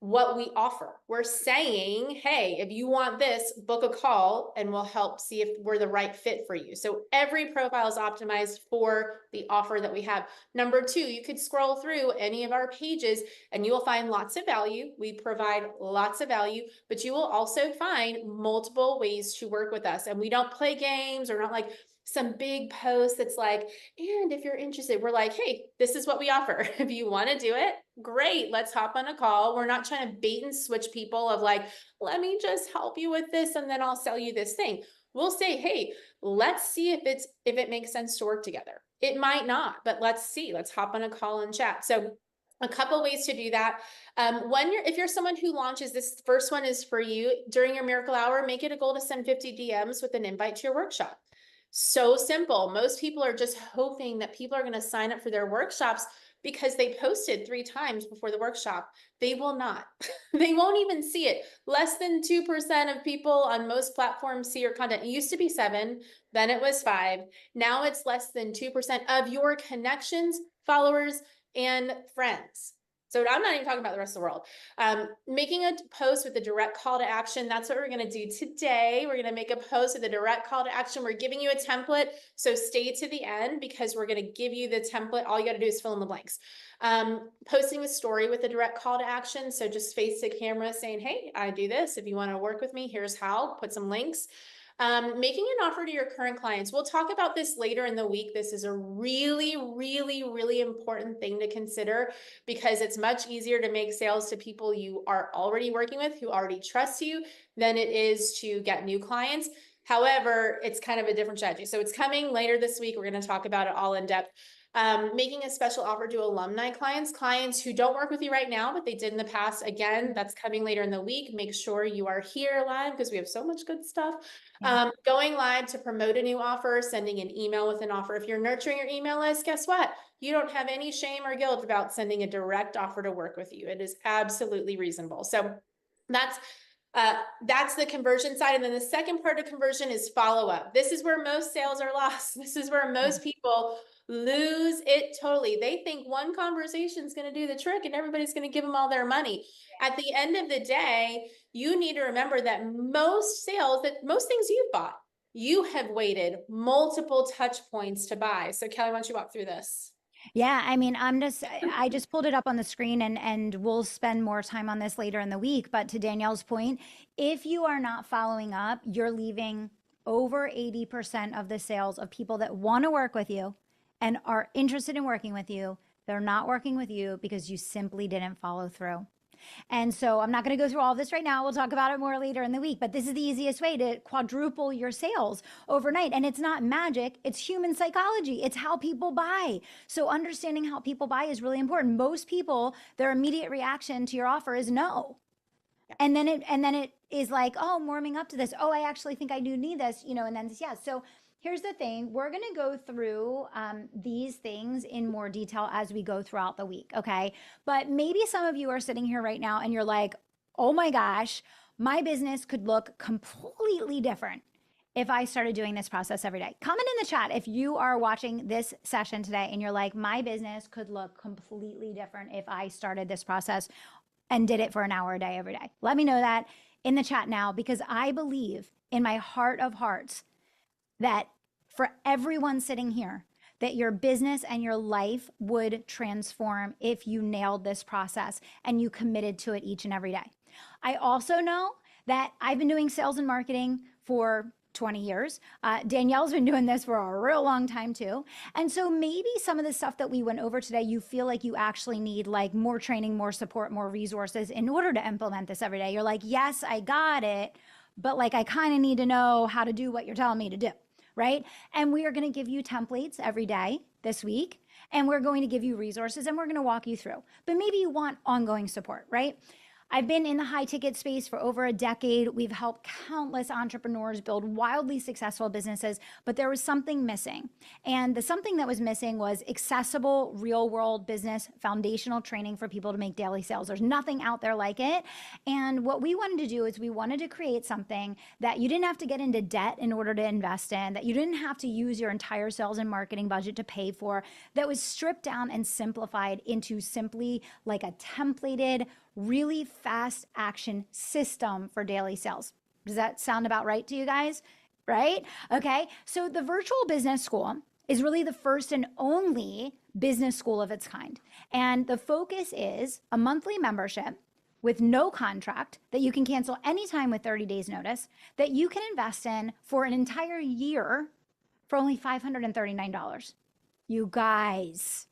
what we offer. We're saying, hey, if you want this, book a call and we'll help see if we're the right fit for you. So every profile is optimized for the offer that we have. Number two, you could scroll through any of our pages and you will find lots of value. We provide lots of value, but you will also find multiple ways to work with us. And we don't play games or not like some big post that's like, and if you're interested, we're like, hey, this is what we offer. If you want to do it, great, let's hop on a call. We're not trying to bait and switch people of like, let me just help you with this and then I'll sell you this thing. We'll say, hey, let's see if it makes sense to work together. It might not, but let's see. Let's hop on a call and chat. So a couple ways to do that. If you're someone who launches, this first one is for you during your miracle hour, make it a goal to send 50 DMs with an invite to your workshop. So simple. Most people are just hoping that people are going to sign up for their workshops because they posted 3 times before the workshop. They will not. They won't even see it. Less than 2% of people on most platforms see your content. It used to be 7, then it was 5. Now it's less than 2% of your connections, followers, and friends. So I'm not even talking about the rest of the world. Making a post with a direct call to action. That's what we're going to do today. We're going to make a post with a direct call to action. We're giving you a template. So stay to the end because we're going to give you the template. All you got to do is fill in the blanks. Posting a story with a direct call to action. So just face the camera saying, hey, I do this. If you want to work with me, here's how. Put some links. Making an offer to your current clients. We'll talk about this later in the week. This is a really, really, really important thing to consider because it's much easier to make sales to people you are already working with, who already trust you, than it is to get new clients. However, it's kind of a different strategy. So it's coming later this week. We're going to talk about it all in depth. Making a special offer to alumni clients who don't work with you right now, but they did in the past. Again, that's coming later in the week. Make sure you are here live because we have so much good stuff. Going live to promote a new offer, sending an email with an offer. If you're nurturing your email list, guess what? You don't have any shame or guilt about sending a direct offer to work with you. It is absolutely reasonable. So that's the conversion side. And then the second part of conversion is follow-up. This is where most sales are lost. This is where most people lose it totally. They think one conversation is going to do the trick and everybody's going to give them all their money. At the end of the day, you need to remember that most things you've bought, you have waited multiple touch points to buy. So Kelly, why don't you walk through this? Yeah, I mean, I just pulled it up on the screen and we'll spend more time on this later in the week. But to Danielle's point, if you are not following up, you're leaving over 80% of the sales of people that want to work with you and are interested in working with you. They're not working with you because you simply didn't follow through. And so I'm not going to go through all of this right now. We'll talk about it more later in the week, but this is the easiest way to quadruple your sales overnight. And it's not magic. It's human psychology. It's how people buy. So understanding how people buy is really important. Most people, their immediate reaction to your offer is no. And then it is like, oh, I'm warming up to this. Oh, I actually think I do need this, and then yeah. So here's the thing. We're going to go through these things in more detail as we go throughout the week, okay? But maybe some of you are sitting here right now and you're like, oh my gosh, my business could look completely different if I started doing this process every day. Comment in the chat if you are watching this session today and you're like, my business could look completely different if I started this process and did it for an hour a day every day. Let me know that in the chat now, because I believe in my heart of hearts that for everyone sitting here, that your business and your life would transform if you nailed this process and you committed to it each and every day. I also know that I've been doing sales and marketing for 20 years. Danielle's been doing this for a real long time too. And so maybe some of the stuff that we went over today, you feel like you actually need like more training, more support, more resources in order to implement this every day. You're like, yes, I got it, but like, I kind of need to know how to do what you're telling me to do. Right? And we are going to give you templates every day this week, and we're going to give you resources and we're going to walk you through. But maybe you want ongoing support, right? I've been in the high ticket space for over a decade. We've helped countless entrepreneurs build wildly successful businesses, but there was something missing. And the something that was missing was accessible real world business foundational training for people to make daily sales. There's nothing out there like it. And what we wanted to do is we wanted to create something that you didn't have to get into debt in order to invest in, that you didn't have to use your entire sales and marketing budget to pay for, that was stripped down and simplified into simply like a templated, really fast action system for daily sales. Does that sound about right to you guys? Right? Okay. So the virtual business school is really the first and only business school of its kind. And the focus is a monthly membership with no contract that you can cancel anytime with 30 days notice that you can invest in for an entire year for only $539. You guys,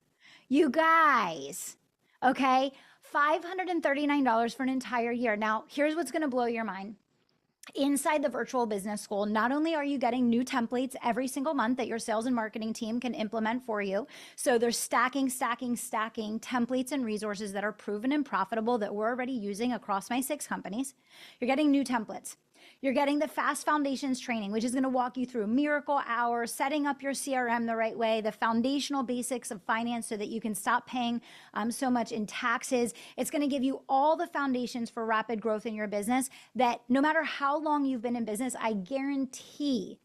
okay? $539 for an entire year. Now, here's what's going to blow your mind. Inside the virtual business school, not only are you getting new templates every single month that your sales and marketing team can implement for you. So they're stacking templates and resources that are proven and profitable that we're already using across my 6 companies. You're getting new templates. You're getting the Fast Foundations training, which is going to walk you through miracle hours, setting up your CRM the right way, the foundational basics of finance so that you can stop paying so much in taxes. It's going to give you all the foundations for rapid growth in your business that no matter how long you've been in business, I guarantee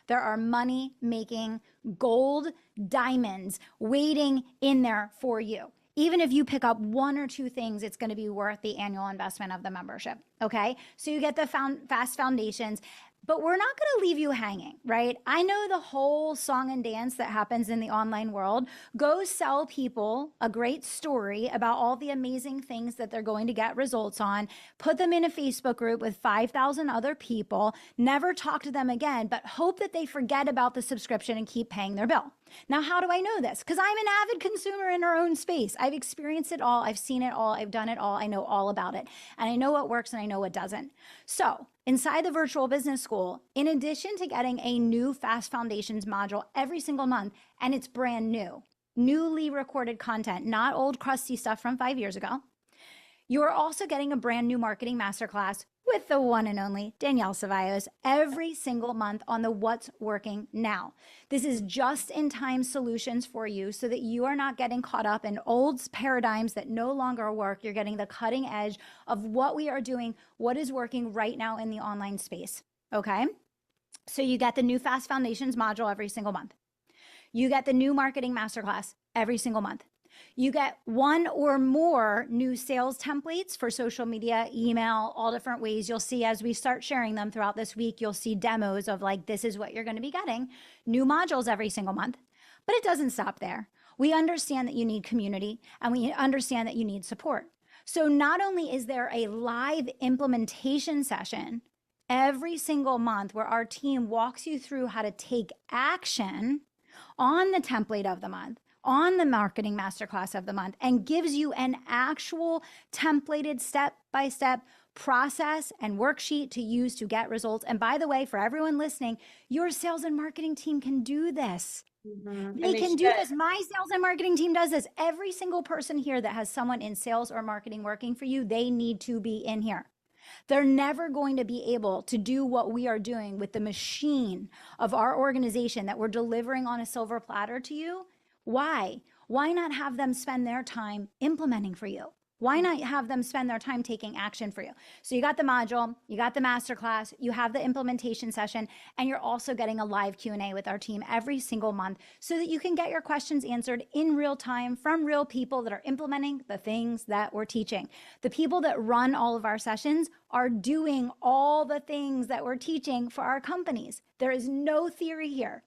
there are money-making gold diamonds waiting in there for you. Even if you pick up 1 or 2 things, it's going to be worth the annual investment of the membership. Okay. So you get the Fast Foundations, but we're not going to leave you hanging, right? I know the whole song and dance that happens in the online world. Go sell people a great story about all the amazing things that they're going to get results on. Put them in a Facebook group with 5,000 other people. Never talk to them again, but hope that they forget about the subscription and keep paying their bill. Now, how do I know this? Because I'm an avid consumer in our own space. I've experienced it all. I've seen it all. I've done it all. I know all about it. And I know what works and I know what doesn't. So inside the virtual business school, in addition to getting a new Fast Foundations module every single month, and it's brand new, newly recorded content, not old crusty stuff from 5 years ago, you are also getting a brand new marketing masterclass with the one and only Danielle Cevallos every single month on the What's Working Now. This is just-in-time solutions for you so that you are not getting caught up in old paradigms that no longer work. You're getting the cutting edge of what we are doing, what is working right now in the online space, okay? So you get the new Fast Foundations module every single month. You get the new marketing masterclass every single month. You get 1 or more new sales templates for social media, email, all different ways. You'll see as we start sharing them throughout this week, you'll see demos of like, this is what you're going to be getting. New modules every single month. But it doesn't stop there. We understand that you need community and we understand that you need support. So not only is there a live implementation session every single month where our team walks you through how to take action on the template of the month, on the marketing masterclass of the month, and gives you an actual templated step-by-step process and worksheet to use to get results. And by the way, for everyone listening, your sales and marketing team can do this. They can do this. My sales and marketing team does this. Every single person here that has someone in sales or marketing working for you, they need to be in here. They're never going to be able to do what we are doing with the machine of our organization that we're delivering on a silver platter to you. Why? Why not have them spend their time implementing for you? Why not have them spend their time taking action for you? So you got the module, you got the masterclass, you have the implementation session, and you're also getting a live Q&A with our team every single month so that you can get your questions answered in real time from real people that are implementing the things that we're teaching. The people that run all of our sessions are doing all the things that we're teaching for our companies. There is no theory here.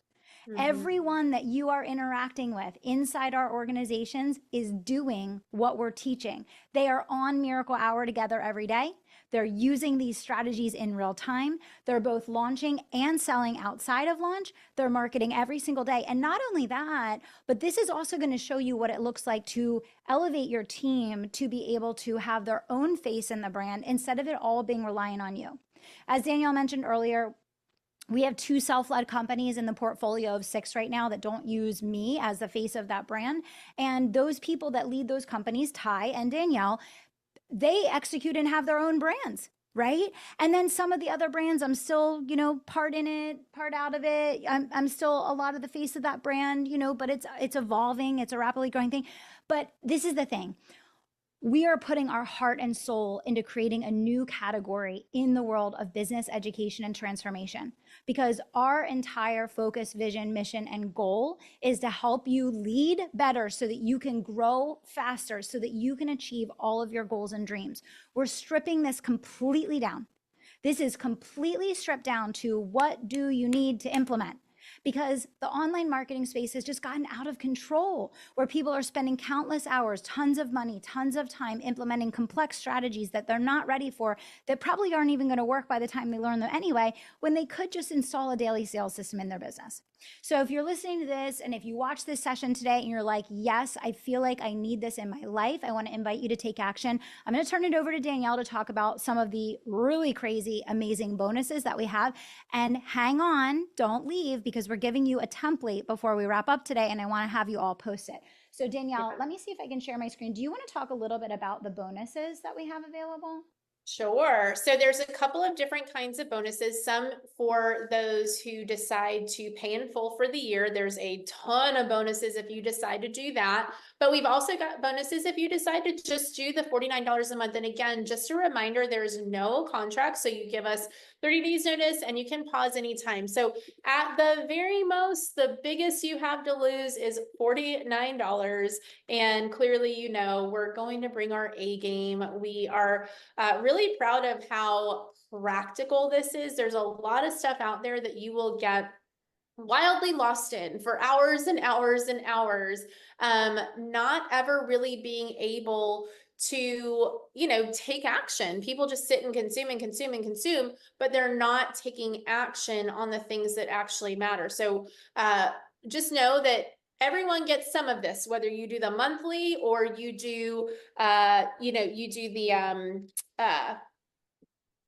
Everyone that you are interacting with inside our organizations is doing what we're teaching. They are on Miracle Hour together every day. They're using these strategies in real time. They're both launching and selling outside of launch. They're marketing every single day. And not only that, but this is also going to show you what it looks like to elevate your team to be able to have their own face in the brand instead of it all being reliant on you. As Danielle mentioned earlier, we have 2 self-led companies in the portfolio of 6 right now that don't use me as the face of that brand. And those people that lead those companies, Ty and Danielle, they execute and have their own brands, right? And then some of the other brands, I'm still, part in it, part out of it. I'm still a lot of the face of that brand, but it's evolving. It's a rapidly growing thing. But this is the thing. We are putting our heart and soul into creating a new category in the world of business education and transformation, because our entire focus, vision, mission, and goal is to help you lead better so that you can grow faster, so that you can achieve all of your goals and dreams. We're stripping this completely down. This is completely stripped down to what do you need to implement? Because the online marketing space has just gotten out of control, where people are spending countless hours, tons of money, tons of time implementing complex strategies that they're not ready for, that probably aren't even going to work by the time they learn them anyway, when they could just install a daily sales system in their business. So if you're listening to this and if you watch this session today and you're like, yes, I feel like I need this in my life, I want to invite you to take action. I'm going to turn it over to Danielle to talk about some of the really crazy, amazing bonuses that we have. And hang on, don't leave, because we're giving you a template before we wrap up today, and I want to have you all post it. So Danielle, let me see if I can share my screen. Do you want to talk a little bit about the bonuses that we have available? Sure. So there's a couple of different kinds of bonuses, some for those who decide to pay in full for the year. There's a ton of bonuses if you decide to do that. But we've also got bonuses if you decide to just do the $49 a month. And again, just a reminder, there's no contract. So you give us 30 days notice and you can pause anytime. So at the very most, the biggest you have to lose is $49. And clearly, you know, we're going to bring our A game. We are really proud of how practical this is. There's a lot of stuff out there that you will get wildly lost in for hours and hours and hours, not ever really being able to, you know, take action. People just sit and consume and consume and consume, but they're not taking action on the things that actually matter. So just know that everyone gets some of this, whether you do the monthly or you do, you know, you do the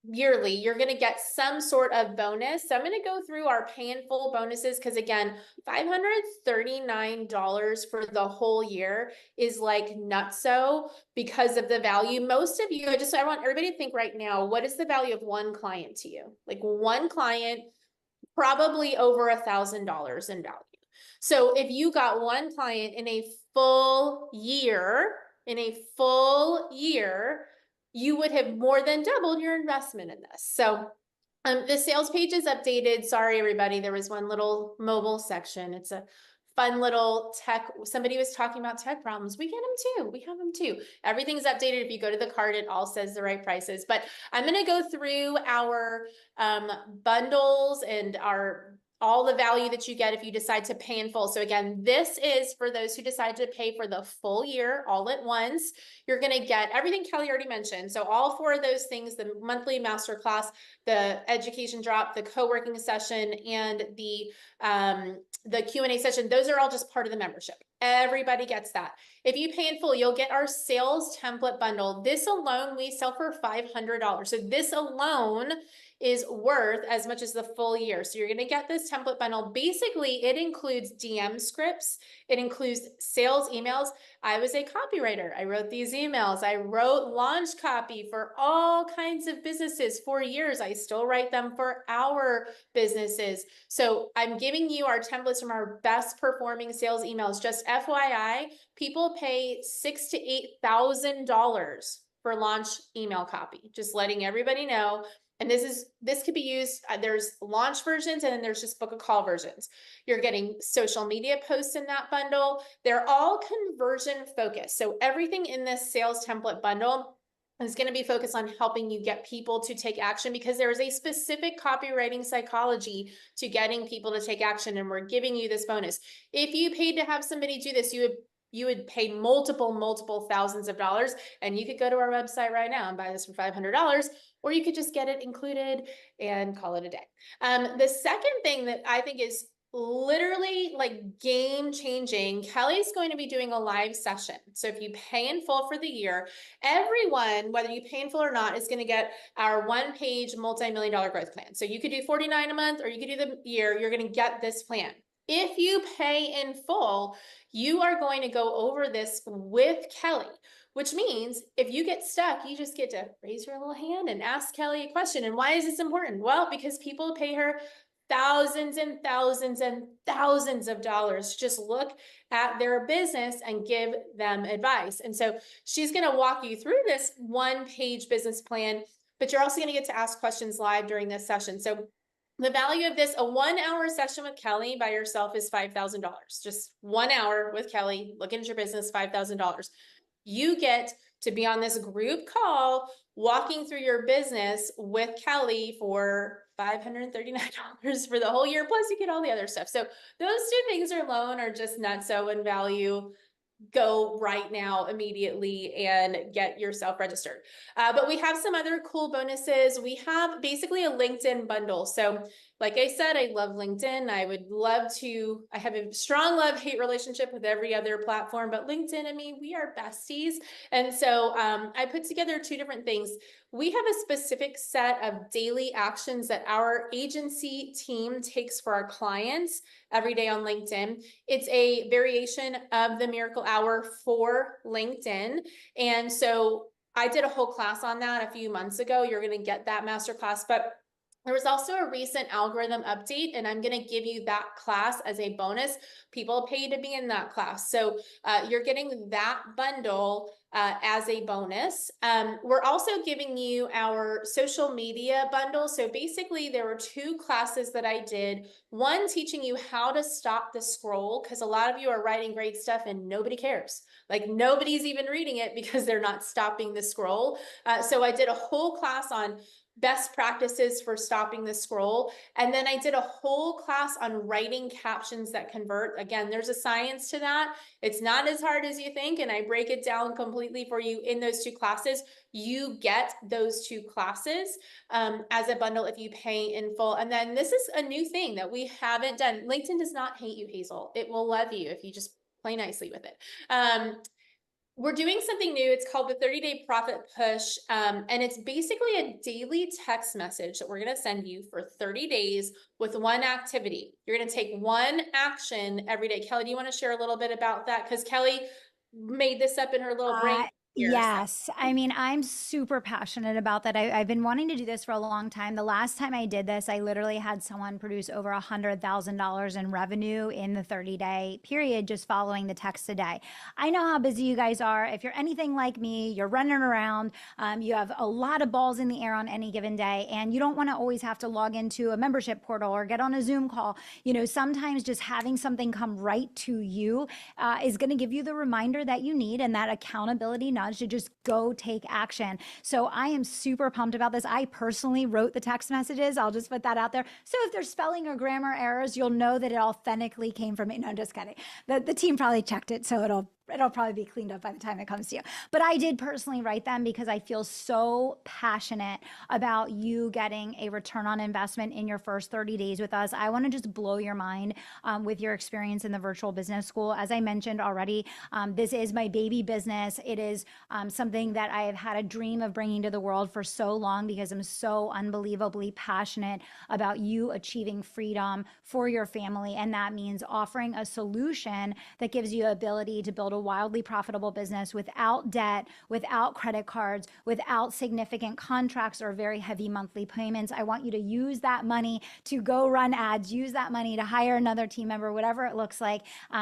yearly, you're going to get some sort of bonus. So I'm going to go through our pay in full bonuses, because again, $539 for the whole year is like nutso because of the value. Most of you, I want everybody to think right now, what is the value of one client to you? Like one client, probably over $1,000 in value. So if you got one client in a full year, you would have more than doubled your investment in this. So the sales page is updated. Sorry, everybody. There was one little mobile section. It's a fun little tech. Somebody was talking about tech problems. We get them too. We have them too. Everything's updated. If you go to the card, it all says the right prices. But I'm going to go through our bundles and all the value that you get if you decide to pay in full. So again, this is for those who decide to pay for the full year all at once. You're going to get everything Kelly already mentioned. So all four of those things, the monthly masterclass, the education drop, the co-working session, and the Q&A session, those are all just part of the membership. Everybody gets that. If you pay in full, you'll get our sales template bundle. This alone, we sell for $500. So this alone is worth as much as the full year. So you're going to get this template bundle. Basically, it includes DM scripts. It includes sales emails. I was a copywriter. I wrote these emails. I wrote launch copy for all kinds of businesses for years. I still write them for our businesses. So I'm giving you our templates from our best performing sales emails. Just FYI, people pay $6,000 to $8,000 for launch email copy. Just letting everybody know. And this could be used, there's launch versions and then there's just book a call versions. You're getting social media posts in that bundle. They're all conversion focused. So everything in this sales template bundle is going to be focused on helping you get people to take action, because there is a specific copywriting psychology to getting people to take action. And we're giving you this bonus. If you paid to have somebody do this, you would pay multiple thousands of dollars, and you could go to our website right now and buy this for $500, or you could just get it included and call it a day. The second thing that I think is literally like game changing, Kelly's going to be doing a live session. So if you pay in full for the year, everyone, whether you pay in full or not, is going to get our one-page multi-million-dollar growth plan. So you could do $49 a month, or you could do the year. You're going to get this plan. If you pay in full, you are going to go over this with Kelly, which means if you get stuck, you just get to raise your little hand and ask Kelly a question. And why is this important? Well, because people pay her thousands and thousands and thousands of dollars. Just look at their business and give them advice. And so she's going to walk you through this 1-page business plan, but you're also going to get to ask questions live during this session. So the value of this, a 1-hour session with Kelly by yourself is $5,000. Just 1 hour with Kelly, looking at your business, $5,000. You get to be on this group call, walking through your business with Kelly for $539 for the whole year. Plus you get all the other stuff. So those two things alone are just nutso in value. Go right now immediately and get yourself registered. But we have some other cool bonuses. We have basically a LinkedIn bundle. So like I said, I love LinkedIn. I have a strong love-hate relationship with every other platform, but LinkedIn and me, we are besties. And so I put together 2 different things. We have a specific set of daily actions that our agency team takes for our clients every day on LinkedIn. It's a variation of the Miracle Hour for LinkedIn. And so I did a whole class on that a few months ago. You're going to get that masterclass, but there was also a recent algorithm update, and I'm going to give you that class as a bonus. People pay to be in that class. So you're getting that bundle as a bonus. We're also giving you our social media bundle. So basically there were 2 classes that I did. One teaching you how to stop the scroll, because a lot of you are writing great stuff and nobody cares. Like nobody's even reading it because they're not stopping the scroll. So I did a whole class on best practices for stopping the scroll. And then I did a whole class on writing captions that convert. Again, there's a science to that. It's not as hard as you think. And I break it down completely for you in those 2 classes. You get those 2 classes as a bundle if you pay in full. And then this is a new thing that we haven't done. LinkedIn does not hate you, Hazel. It will love you if you just play nicely with it. We're doing something new. It's called the 30-day profit push. And it's basically a daily text message that we're going to send you for 30 days with 1 activity. You're going to take 1 action every day. Kelly, do you want to share a little bit about that? Because Kelly made this up in her little brain here. So. Yes. I mean, I'm super passionate about that. I've been wanting to do this for a long time. The last time I did this, I literally had someone produce over $100,000 in revenue in the 30-day period, just following the text a day. I know how busy you guys are. If you're anything like me, you're running around, you have a lot of balls in the air on any given day, and you don't want to always have to log into a membership portal or get on a Zoom call. You know, sometimes just having something come right to you is going to give you the reminder that you need and that accountability nudge to just go take action. So I am super pumped about this. I personally wrote the text messages. I'll just put that out there. So if there's spelling or grammar errors, you'll know that it authentically came from me. No, I'm just kidding. The team probably checked it, so it'll probably be cleaned up by the time it comes to you. But I did personally write them because I feel so passionate about you getting a return on investment in your first 30 days with us. I want to just blow your mind with your experience in the virtual business school. As I mentioned already, this is my baby business. It is something that I have had a dream of bringing to the world for so long because I'm so unbelievably passionate about you achieving freedom for your family. And that means offering a solution that gives you the ability to build a wildly profitable business without debt, without credit cards, without significant contracts or very heavy monthly payments. I want you to use that money to go run ads, use that money to hire another team member, whatever it looks like.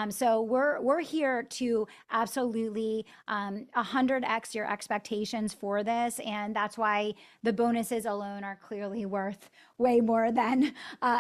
So we're here to absolutely 100x your expectations for this. And that's why the bonuses alone are clearly worth way more than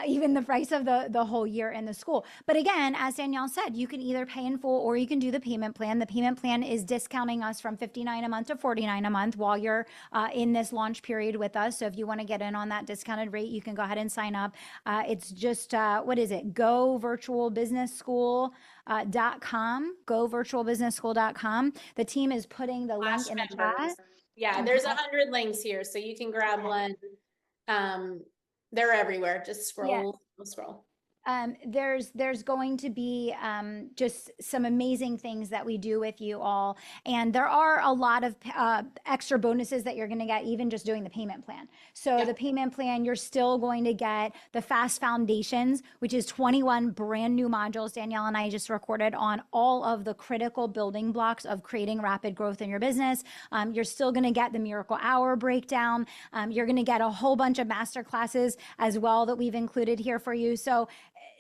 even the price of the whole year in the school. But again, as Danielle said, you can either pay in full or you can do the payment plan. The payment plan is discounting us from $59 a month to $49 a month while you're in this launch period with us. So if you want to get in on that discounted rate, you can go ahead and sign up. It's just, what is it? GoVirtualBusinessSchool.com, GoVirtualBusinessSchool.com. The team is putting the link in the chat. Yeah, there's 100 links here, so you can grab one. They're everywhere. Just scroll, scroll. There's going to be just some amazing things that we do with you all, and there are a lot of extra bonuses that you're going to get even just doing the payment plan. So Yeah. the payment plan, you're still going to get the Fast Foundations, which is 21 brand new modules. Danielle and I just recorded on all of the critical building blocks of creating rapid growth in your business. You're still going to get the Miracle Hour breakdown. You're going to get a whole bunch of master classes as well that we've included here for you. So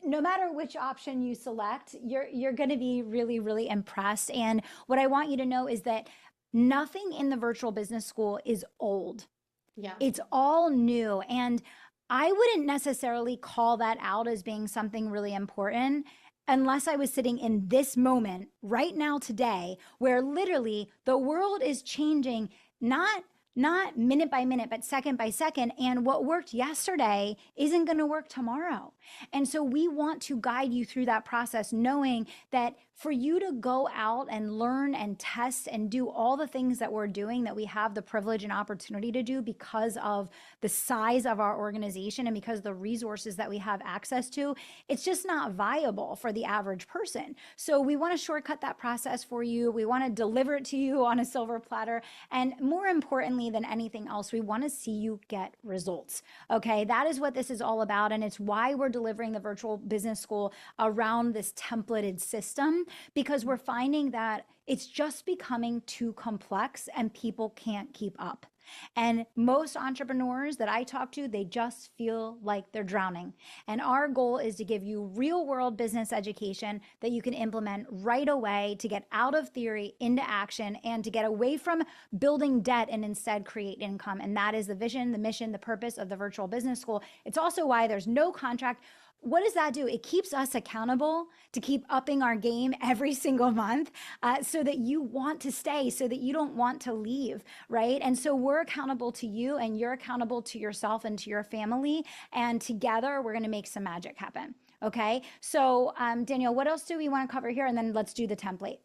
no matter which option you select, you're going to be really, really impressed. And what I want you to know is that nothing in the virtual business school is old. Yeah. It's all new. And I wouldn't necessarily call that out as being something really important unless I was sitting in this moment right now today, where literally the world is changing, not minute by minute, but second by second. And what worked yesterday isn't going to work tomorrow. And so we want to guide you through that process, knowing that for you to go out and learn and test and do all the things that we're doing, that we have the privilege and opportunity to do because of the size of our organization and because of the resources that we have access to, it's just not viable for the average person. So we want to shortcut that process for you. We want to deliver it to you on a silver platter. And more importantly than anything else, we want to see you get results. Okay, that is what this is all about. And it's why we're delivering the virtual business school around this templated system, because we're finding that it's just becoming too complex and people can't keep up. And most entrepreneurs that I talk to, they just feel like they're drowning. And our goal is to give you real world business education that you can implement right away to get out of theory into action and to get away from building debt and instead create income. And that is the vision, the mission, the purpose of the virtual business school. It's also why there's no contract. What does that do? It keeps us accountable to keep upping our game every single month, so that you want to stay, so that you don't want to leave, right? And so we're accountable to you and you're accountable to yourself and to your family. And together we're going to make some magic happen. Okay. So, Danielle, what else do we want to cover here? And then let's do the template.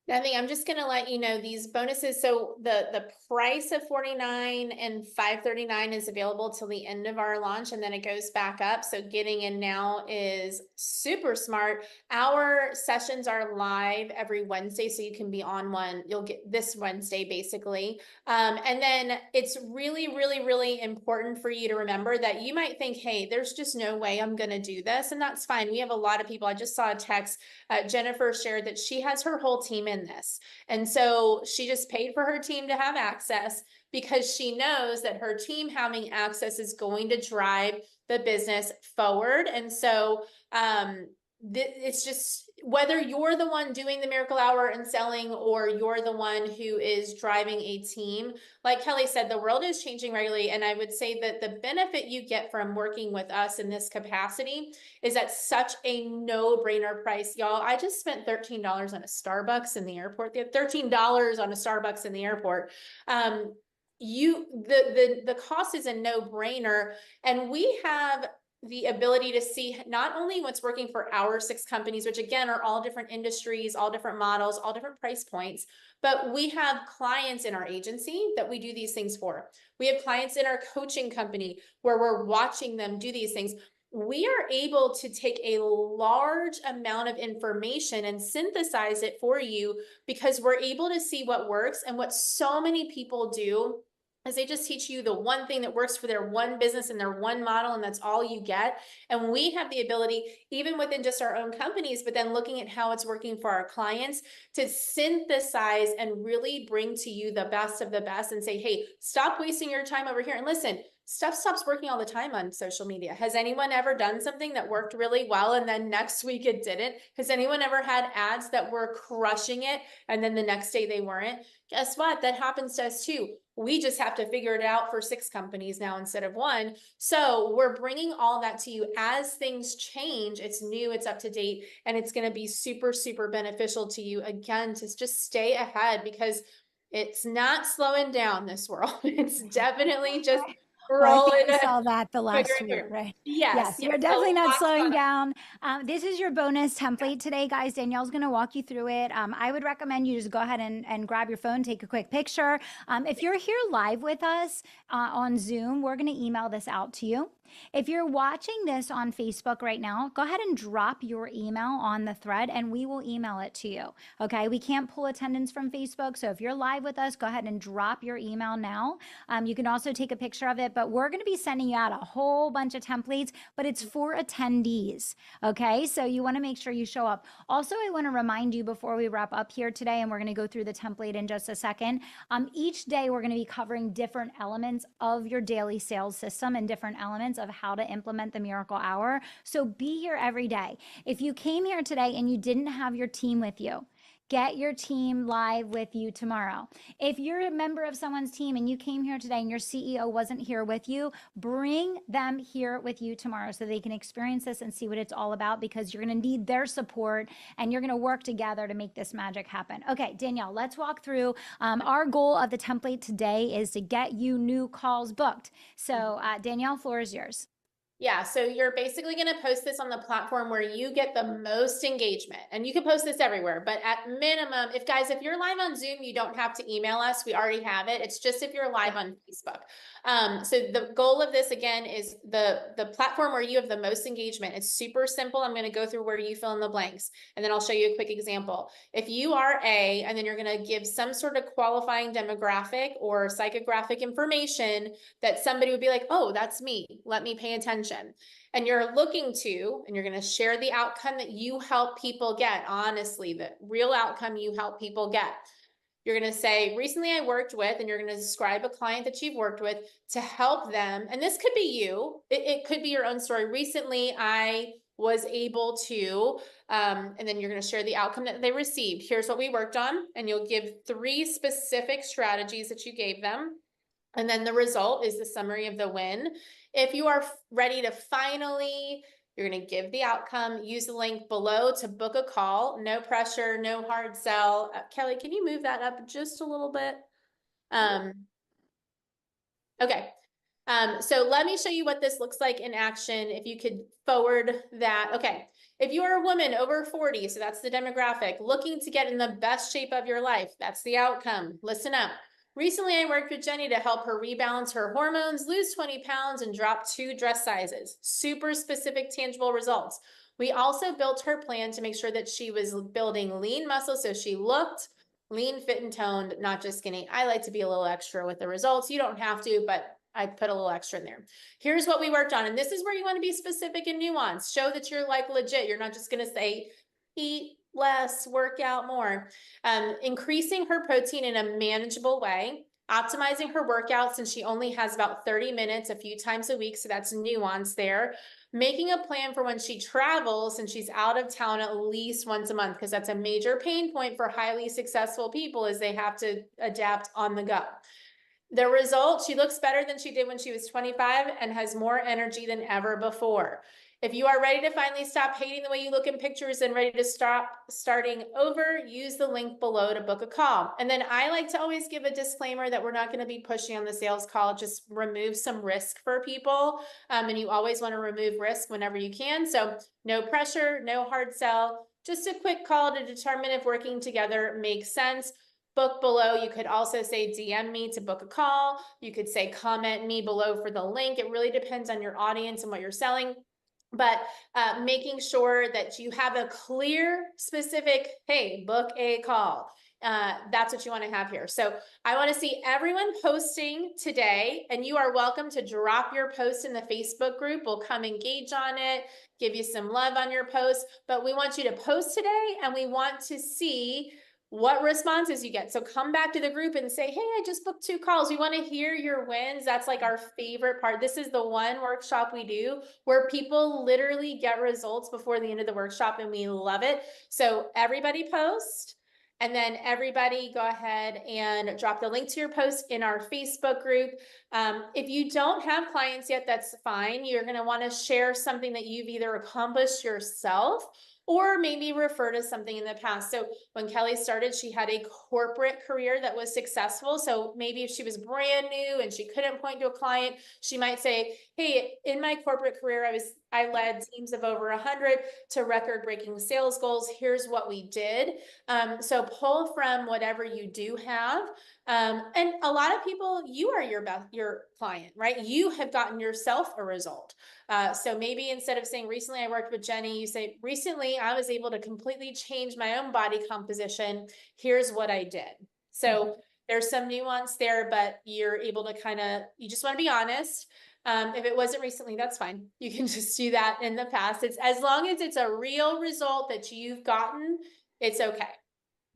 Nothing. I'm just gonna let you know these bonuses. So the price of $49 and $539 is available till the end of our launch, and then it goes back up. So getting in now is super smart. Our sessions are live every Wednesday, so you can be on one. You'll get this Wednesday basically. And then it's really, really, really important for you to remember that you might think, hey, there's just no way I'm gonna do this, and that's fine. We have a lot of people. I just saw a text. Jennifer shared that she has her whole team in this. And so she just paid for her team to have access because she knows that her team having access is going to drive the business forward. And so it's just whether you're the one doing the Miracle Hour and selling or you're the one who is driving a team, like Kelly said, the world is changing regularly. And I would say that the benefit you get from working with us in this capacity is at such a no-brainer price. Y'all, I just spent $13 on a Starbucks in the airport. They have $13 on a Starbucks in the airport. The cost is a no-brainer. And we have the ability to see not only what's working for our 6 companies, which again are all different industries, all different models, all different price points, but we have clients in our agency that we do these things for. We have clients in our coaching company where we're watching them do these things. We are able to take a large amount of information and synthesize it for you because we're able to see what works. And what so many people do is they just teach you the one thing that works for their one business and their one model, and that's all you get. And we have the ability, even within just our own companies, but then looking at how it's working for our clients, to synthesize and really bring to you the best of the best and say, hey, stop wasting your time over here. And listen, stuff stops working all the time on social media. Has anyone ever done something that worked really well and then next week it didn't? Has anyone ever had ads that were crushing it and then the next day they weren't? Guess what? That happens to us too. We just have to figure it out for 6 companies now instead of 1. So we're bringing all that to you as things change. It's new, it's up to date, and it's going to be super, super beneficial to you again to just stay ahead because it's not slowing down this world. It's definitely just Well, I roll think we into saw that the last figuring tweet, through. right? Yes, Yes, yes, we're a definitely not lot slowing on it. down. This is your bonus template today, guys. Danielle's going to walk you through it. I would recommend you just go ahead and grab your phone, take a quick picture. If you're here live with us on Zoom, we're going to email this out to you. If you're watching this on Facebook right now, go ahead and drop your email on the thread and we will email it to you. Okay. We can't pull attendance from Facebook. So if you're live with us, go ahead and drop your email now. You can also take a picture of it, but we're going to be sending you out a whole bunch of templates, but it's for attendees. Okay. So you want to make sure you show up. Also, I want to remind you before we wrap up here today, and we're going to go through the template in just a second. Each day we're going to be covering different elements of your daily sales system and different elements of how to implement the miracle hour. So be here every day. If you came here today and you didn't have your team with you, get your team live with you tomorrow. If you're a member of someone's team and you came here today and your CEO wasn't here with you, bring them here with you tomorrow so they can experience this and see what it's all about, because you're going to need their support and you're going to work together to make this magic happen. Okay, Danielle, let's walk through. Our goal of the template today is to get you new calls booked. So Danielle, floor is yours. Yeah, so you're basically going to post this on the platform where you get the most engagement, and you can post this everywhere, but at minimum, if you're live on Zoom, you don't have to email us. We already have it. It's just if you're live on Facebook. So the goal of this again is the platform where you have the most engagement. It's super simple. I'm going to go through where you fill in the blanks, and then I'll show you a quick example. If you are and then you're going to give some sort of qualifying demographic or psychographic information that somebody would be like, oh, that's me. Let me pay attention. And you're looking to, and you're going to share the outcome that you help people get. Honestly, the real outcome you help people get. You're going to say, recently I worked with, and you're going to describe a client that you've worked with to help them. And this could be you. It could be your own story. Recently, I was able to, and then you're going to share the outcome that they received. Here's what we worked on. And you'll give 3 specific strategies that you gave them. And then the result is the summary of the win. If you are ready to finally, you're going to give the outcome, use the link below to book a call. No pressure, no hard sell. Kelly, can you move that up just a little bit? Okay. So let me show you what this looks like in action. If you could forward that. Okay. If you are a woman over 40, so that's the demographic, looking to get in the best shape of your life, that's the outcome. Listen up. Recently, I worked with Jenny to help her rebalance her hormones, lose 20 pounds, and drop 2 dress sizes. Super specific, tangible results. We also built her plan to make sure that she was building lean muscle so she looked lean, fit, and toned, not just skinny. I like to be a little extra with the results. You don't have to, but I put a little extra in there. Here's what we worked on. And this is where you want to be specific and nuanced. Show that you're like legit. You're not just going to say, eat less, work out more. Increasing her protein in a manageable way, optimizing her workout since she only has about 30 minutes a few times a week. So that's nuance there. Making a plan for when she travels and she's out of town at least once a month, because that's a major pain point for highly successful people is they have to adapt on the go. The result, she looks better than she did when she was 25 and has more energy than ever before. If you are ready to finally stop hating the way you look in pictures and ready to stop starting over, use the link below to book a call. And then I like to always give a disclaimer that we're not going to be pushing on the sales call. Just remove some risk for people. And you always want to remove risk whenever you can. So no pressure, no hard sell, just a quick call to determine if working together makes sense. Book below. You could also say DM me to book a call. You could say comment me below for the link. It really depends on your audience and what you're selling. But making sure that you have a clear, specific, hey, book a call. That's what you want to have here. So I want to see everyone posting today, and you are welcome to drop your post in the Facebook group. We'll come engage on it, give you some love on your post, but we want you to post today, and we want to see what responses you get. So come back to the group and say, hey, I just booked 2 calls. We want to hear your wins. That's like our favorite part. This is the one workshop we do where people literally get results before the end of the workshop, and we love it. So everybody post, and then everybody go ahead and drop the link to your post in our Facebook group. If you don't have clients yet, that's fine. You're going to want to share something that you've either accomplished yourself, or maybe refer to something in the past. So when Kelly started, she had a corporate career that was successful. So maybe if she was brand new and she couldn't point to a client, she might say, hey, in my corporate career, I led teams of over 100 to record-breaking sales goals. Here's what we did. So pull from whatever you do have. And a lot of people, you are your client, right? You have gotten yourself a result. So maybe instead of saying recently I worked with Jenny, you say recently I was able to completely change my own body composition. Here's what I did. So there's some nuance there, but you're able to you just want to be honest. If it wasn't recently, that's fine. You can just do that in the past. It's as long as it's a real result that you've gotten, it's okay.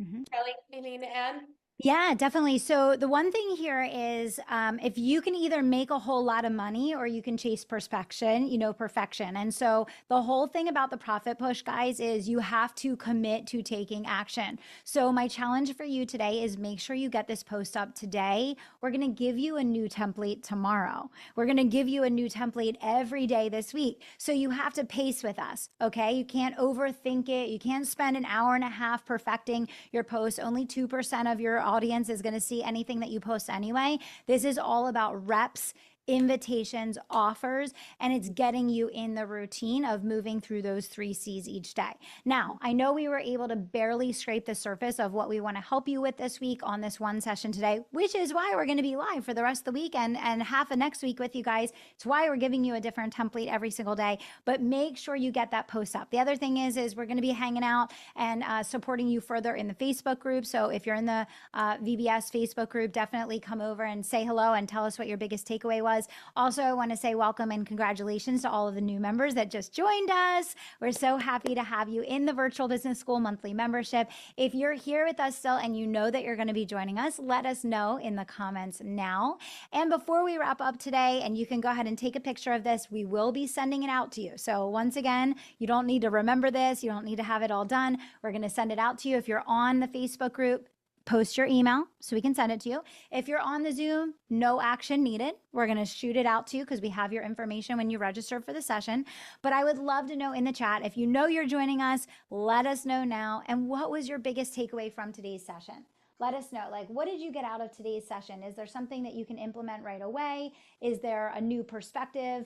Mhm. Kelly, anything to add? Yeah, definitely. So the one thing here is if you can either make a whole lot of money or you can chase perfection, perfection. And so the whole thing about the profit push, guys, is you have to commit to taking action. So my challenge for you today is make sure you get this post up today. We're going to give you a new template tomorrow. We're going to give you a new template every day this week. So you have to pace with us. Okay. You can't overthink it. You can't spend an hour and a half perfecting your post. Only 2% of your audience is going to see anything that you post anyway. This is all about reps, invitations, offers, and it's getting you in the routine of moving through those 3 C's each day. Now, I know we were able to barely scrape the surface of what we want to help you with this week on this one session today, which is why we're going to be live for the rest of the week and half of next week with you guys. It's why we're giving you a different template every single day, but make sure you get that post up. The other thing is we're going to be hanging out and supporting you further in the Facebook group. So if you're in the VBS Facebook group, definitely come over and say hello and tell us what your biggest takeaway was. Also, I want to say welcome and congratulations to all of the new members that just joined us. We're so happy to have you in the Virtual Business School monthly membership. If you're here with us still and you know that you're going to be joining us, let us know in the comments now. And before we wrap up today, and you can go ahead and take a picture of this, we will be sending it out to you. So once again, you don't need to remember this. You don't need to have it all done. We're going to send it out to you. If you're on the Facebook group, post your email so we can send it to you. If you're on the Zoom, no action needed. We're going to shoot it out to you because we have your information when you register for the session. But I would love to know in the chat, if you know you're joining us, let us know now. And what was your biggest takeaway from today's session? Let us know, like, what did you get out of today's session? Is there something that you can implement right away? Is there a new perspective?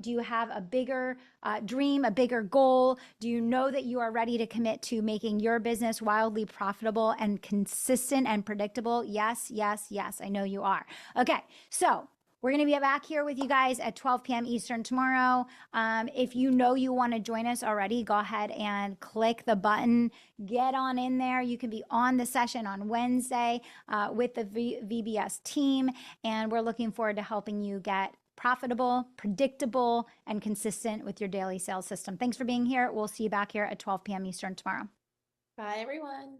Do you have a bigger dream, a bigger goal? Do you know that you are ready to commit to making your business wildly profitable and consistent and predictable? Yes, yes, yes, I know you are. Okay, so we're going to be back here with you guys at 12 p.m. Eastern tomorrow. If you know you want to join us already, go ahead and click the button. Get on in there. You can be on the session on Wednesday with the VBS team. And we're looking forward to helping you get profitable, predictable, and consistent with your daily sales system. Thanks for being here. We'll see you back here at 12 p.m. Eastern tomorrow. Bye, everyone.